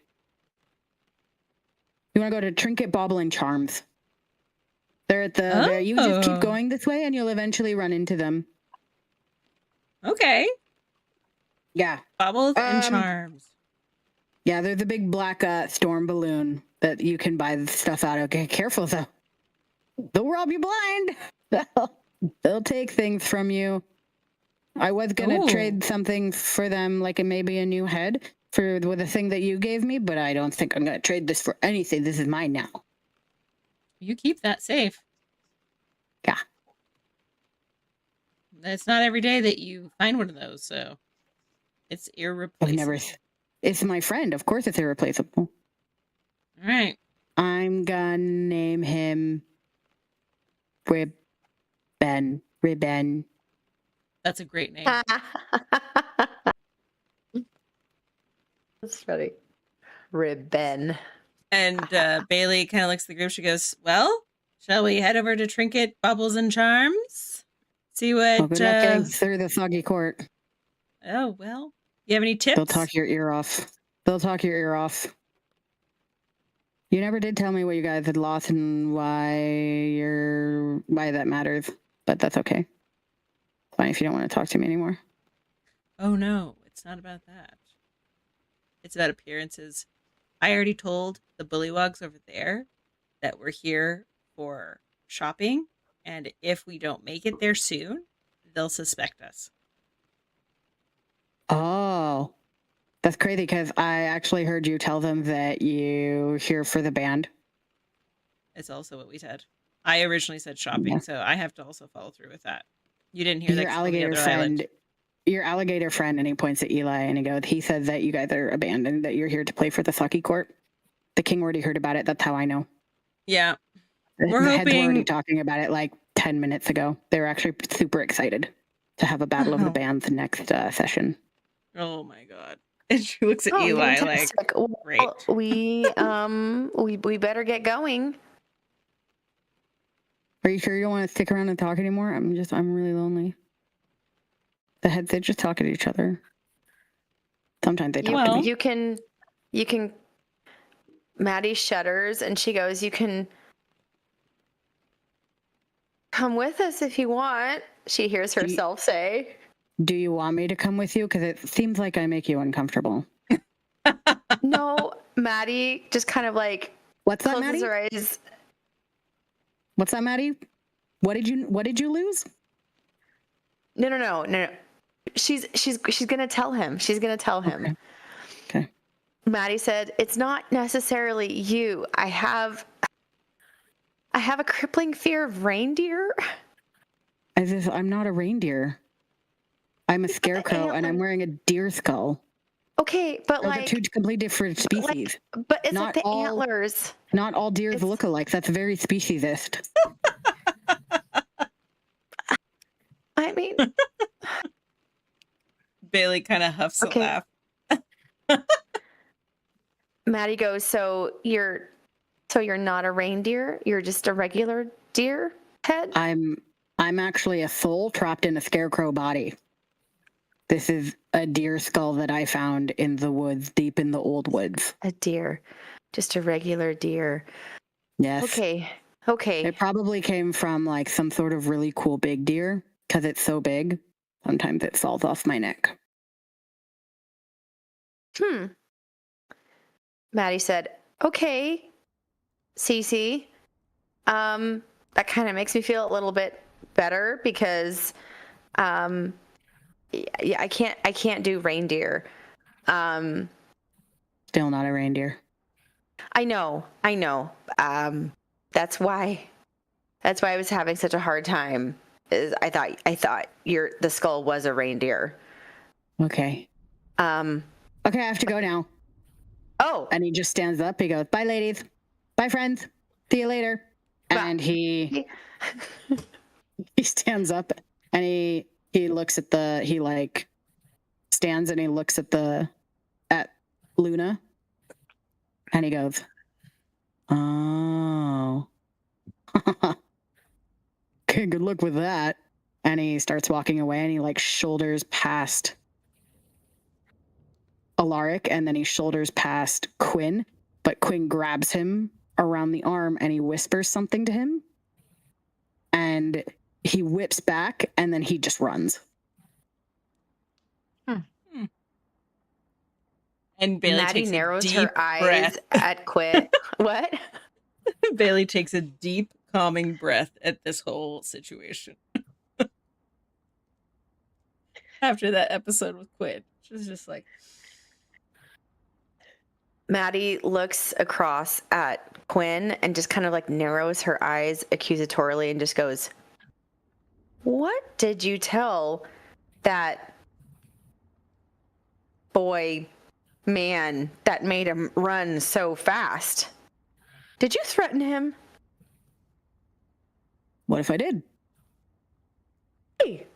You want to go to Trinket, Bauble, and Charms. They're at the... You just keep going this way and you'll eventually run into them. Okay. Yeah. Baubles and Charms. Yeah, they're the big black storm balloon that you can buy stuff out of. Okay, careful, though. They'll rob you blind. They'll take things from you. I was going to trade something for them, like maybe a new head with the thing that you gave me, but I don't think I'm going to trade this for anything. This is mine now. You keep that safe. Yeah. It's not every day that you find one of those, so it's irreplaceable. It's my friend. Of course it's irreplaceable. All right. I'm going to name him Ribben. That's a great name. That's funny. Ribbon. And Bailey kind of looks at the group. She goes, well, shall we head over to Trinket, Bubbles, and Charms? See what... Good luck getting through the Soggy Court. Oh, well. You have any tips? They'll talk your ear off. You never did tell me what you guys had lost and why that matters, but that's okay. Fine if you don't want to talk to me anymore. Oh, no. It's not about that. It's about appearances. I already told the bullywugs over there that we're here for shopping, and if we don't make it there soon, they'll suspect us. Oh, that's crazy because I actually heard you tell them that you're here for the band. It's also what we said. I originally said shopping, so I have to also follow through with that. You didn't hear that. Your alligator friend, and he points at Eli and he says that you guys are abandoned, that you're here to play for the Soggy Court. The king already heard about it. That's how I know. Yeah. We're heads were already talking about it like 10 minutes ago. They were actually super excited to have a battle of the bands next session. Oh my god. And she looks at Eli fantastic. like, great. We better get going. Are you sure you don't want to stick around and talk anymore? I'm really lonely. The heads, they just talk at each other. Sometimes they talk to me. You can, Maddie shudders and she goes, you can come with us if you want. She hears herself say. Do you want me to come with you? Because it seems like I make you uncomfortable. No, Maddie just kind of like What's that, closes Maddie? her eyes. What's that, Maddie? What did you lose? No. She's gonna tell him. She's gonna tell him. Okay. Maddie said, "It's not necessarily you. I have a crippling fear of reindeer." As if I'm not a reindeer. I'm a scarecrow and I'm wearing a deer skull. Okay, but Those are two completely different species. but it's Not like the all- antlers. Not all deers look alike. That's very speciesist. I mean, Bailey kind of huffs Okay. a laugh. Maddie goes, so you're not a reindeer? You're just a regular deer head? I'm actually a soul trapped in a scarecrow body. This is a deer skull that I found in the woods, deep in the old woods. A deer. Just a regular deer. Yes. Okay. It probably came from like some sort of really cool big deer, because it's so big. Sometimes it falls off my neck. Maddie said, okay, Cece. That kind of makes me feel a little bit better because yeah, I can't do reindeer. Still not a reindeer. I know. That's why I was having such a hard time. Is I thought the skull was a reindeer. Okay. Okay, I have to go now. Oh. And he just stands up. He goes, "Bye, ladies. Bye, friends. See you later." And he stands up and he looks at he like stands and he looks at Luna and he goes, "Oh, okay, good luck with that." And he starts walking away and he like shoulders past Alaric and then he shoulders past Quinn, but Quinn grabs him around the arm and he whispers something to him and he whips back and then he just runs. And Bailey Maddie takes narrows a deep her eyes breath. at Quinn. What? Bailey takes a deep, calming breath at this whole situation. After that episode with Quinn, she's just like, Maddie looks across at Quinn and just kind of like narrows her eyes accusatorily and just goes, "What did you tell that boy man that made him run so fast? Did you threaten him?" What if I did? Hey.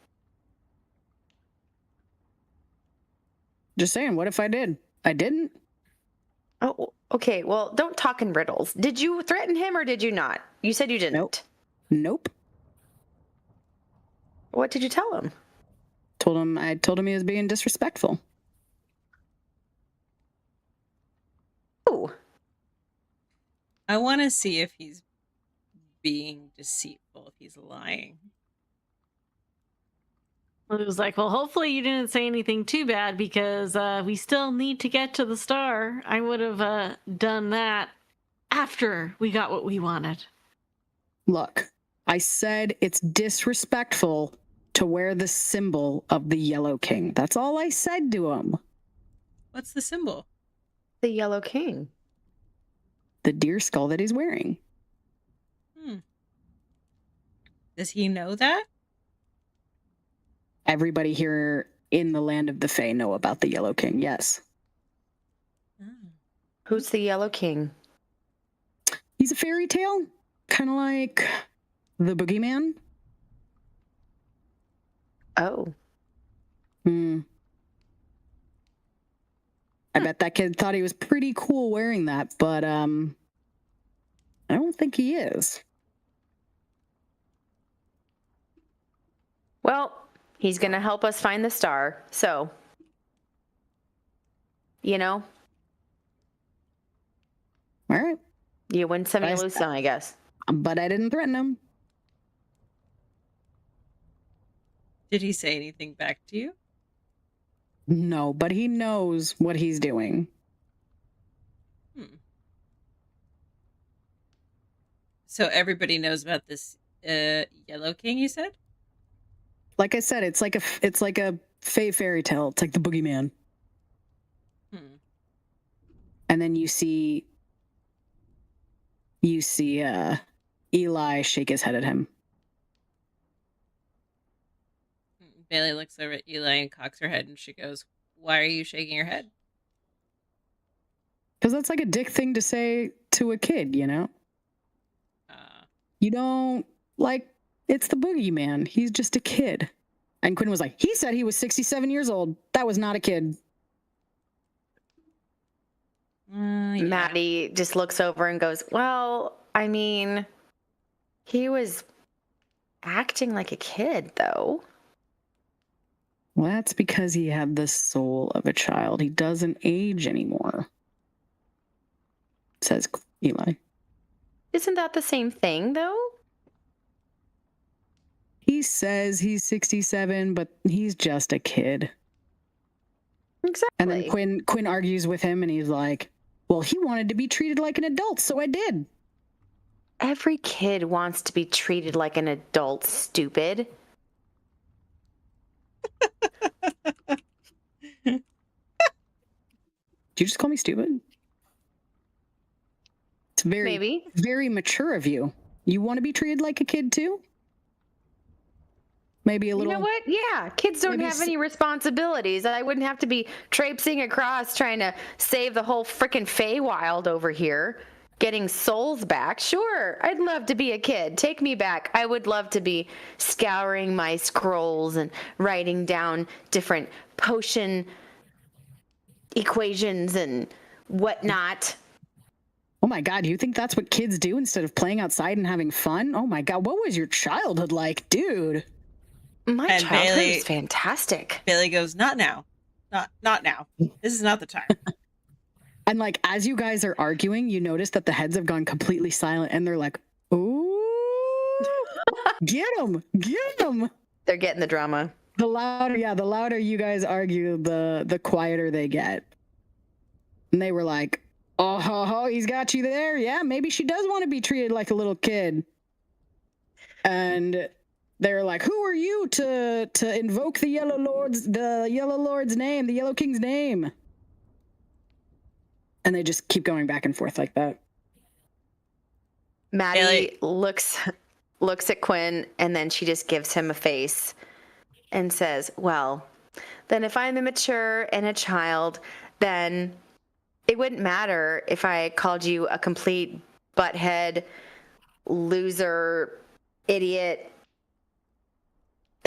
Just saying, what if I did? I didn't. Oh, okay. Well, don't talk in riddles. Did you threaten him or did you not? You said you didn't. Nope. What did you tell him? I told him he was being disrespectful. Oh. I want to see if he's being deceitful, if he's lying. It was like, well, hopefully you didn't say anything too bad because we still need to get to the star. I would have done that after we got what we wanted. Look, I said it's disrespectful to wear the symbol of the Yellow King. That's all I said to him. What's the symbol? The Yellow King. The deer skull that he's wearing. Does he know that? Everybody here in the land of the Fae know about the Yellow King, yes. Oh. Who's the Yellow King? He's a fairy tale, kind of like the boogeyman. Oh. I bet that kid thought he was pretty cool wearing that, but I don't think he is. Well, he's going to help us find the star. So, you know. All right. You win some, you lose some, I guess. But I didn't threaten him. Did he say anything back to you? No, but he knows what he's doing. So everybody knows about this Yellow King, you said? Like I said, it's like a Fae fairy tale. It's like the boogeyman. And then you see Eli shake his head at him. Bailey looks over at Eli and cocks her head and she goes, "Why are you shaking your head?" Because that's like a dick thing to say to a kid, you know? You don't, like, it's the boogeyman. He's just a kid. And Quinn was like, he said he was 67 years old. That was not a kid. Yeah. Maddie just looks over and goes, well, I mean, he was acting like a kid, though. Well, that's because he had the soul of a child. He doesn't age anymore, says Eli. Isn't that the same thing, though? He says he's 67, but he's just a kid. Exactly. And then Quinn argues with him, and he's like, well, he wanted to be treated like an adult, so I did. Every kid wants to be treated like an adult, stupid. Did you just call me stupid? It's Maybe. very mature of you. You want to be treated like a kid, too? Maybe a little... You know what? Yeah, kids don't have any responsibilities. I wouldn't have to be traipsing across trying to save the whole frickin' Feywild over here, getting souls back. Sure, I'd love to be a kid. Take me back. I would love to be scouring my scrolls and writing down different potion equations and whatnot. Oh my God, you think that's what kids do instead of playing outside and having fun? Oh my God, what was your childhood like, dude? My And childhood Bailey- was fantastic. Bailey goes, not now. Not now. This is not the time. And like, as you guys are arguing, you notice that the heads have gone completely silent and they're like, ooh, get him. They're getting the drama. The louder you guys argue, the quieter they get. And they were like, oh, he's got you there. Yeah, maybe she does want to be treated like a little kid. And they're like, who are you to invoke the Yellow Lord's name, the Yellow King's name? And they just keep going back and forth like that. Maddie Bailey- looks at Quinn, and then she just gives him a face and says, well, then if I'm immature and a child, then it wouldn't matter if I called you a complete butthead, loser, idiot,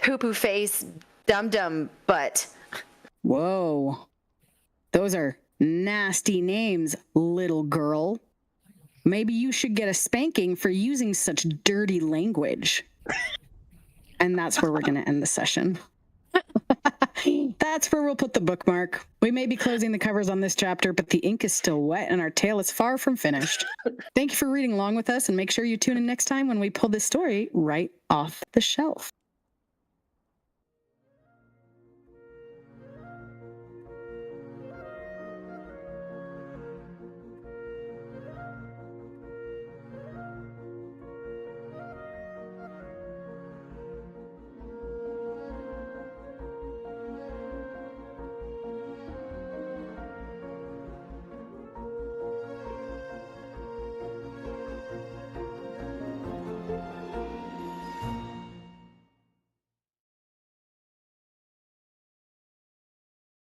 poo-poo face, dum-dum butt. Whoa. Those are nasty names, little girl. Maybe you should get a spanking for using such dirty language. And that's where we're going to end the session. That's where we'll put the bookmark. We may be closing the covers on this chapter, but the ink is still wet and our tale is far from finished. Thank you for reading along with us, and make sure you tune in next time when we pull this story right off the shelf.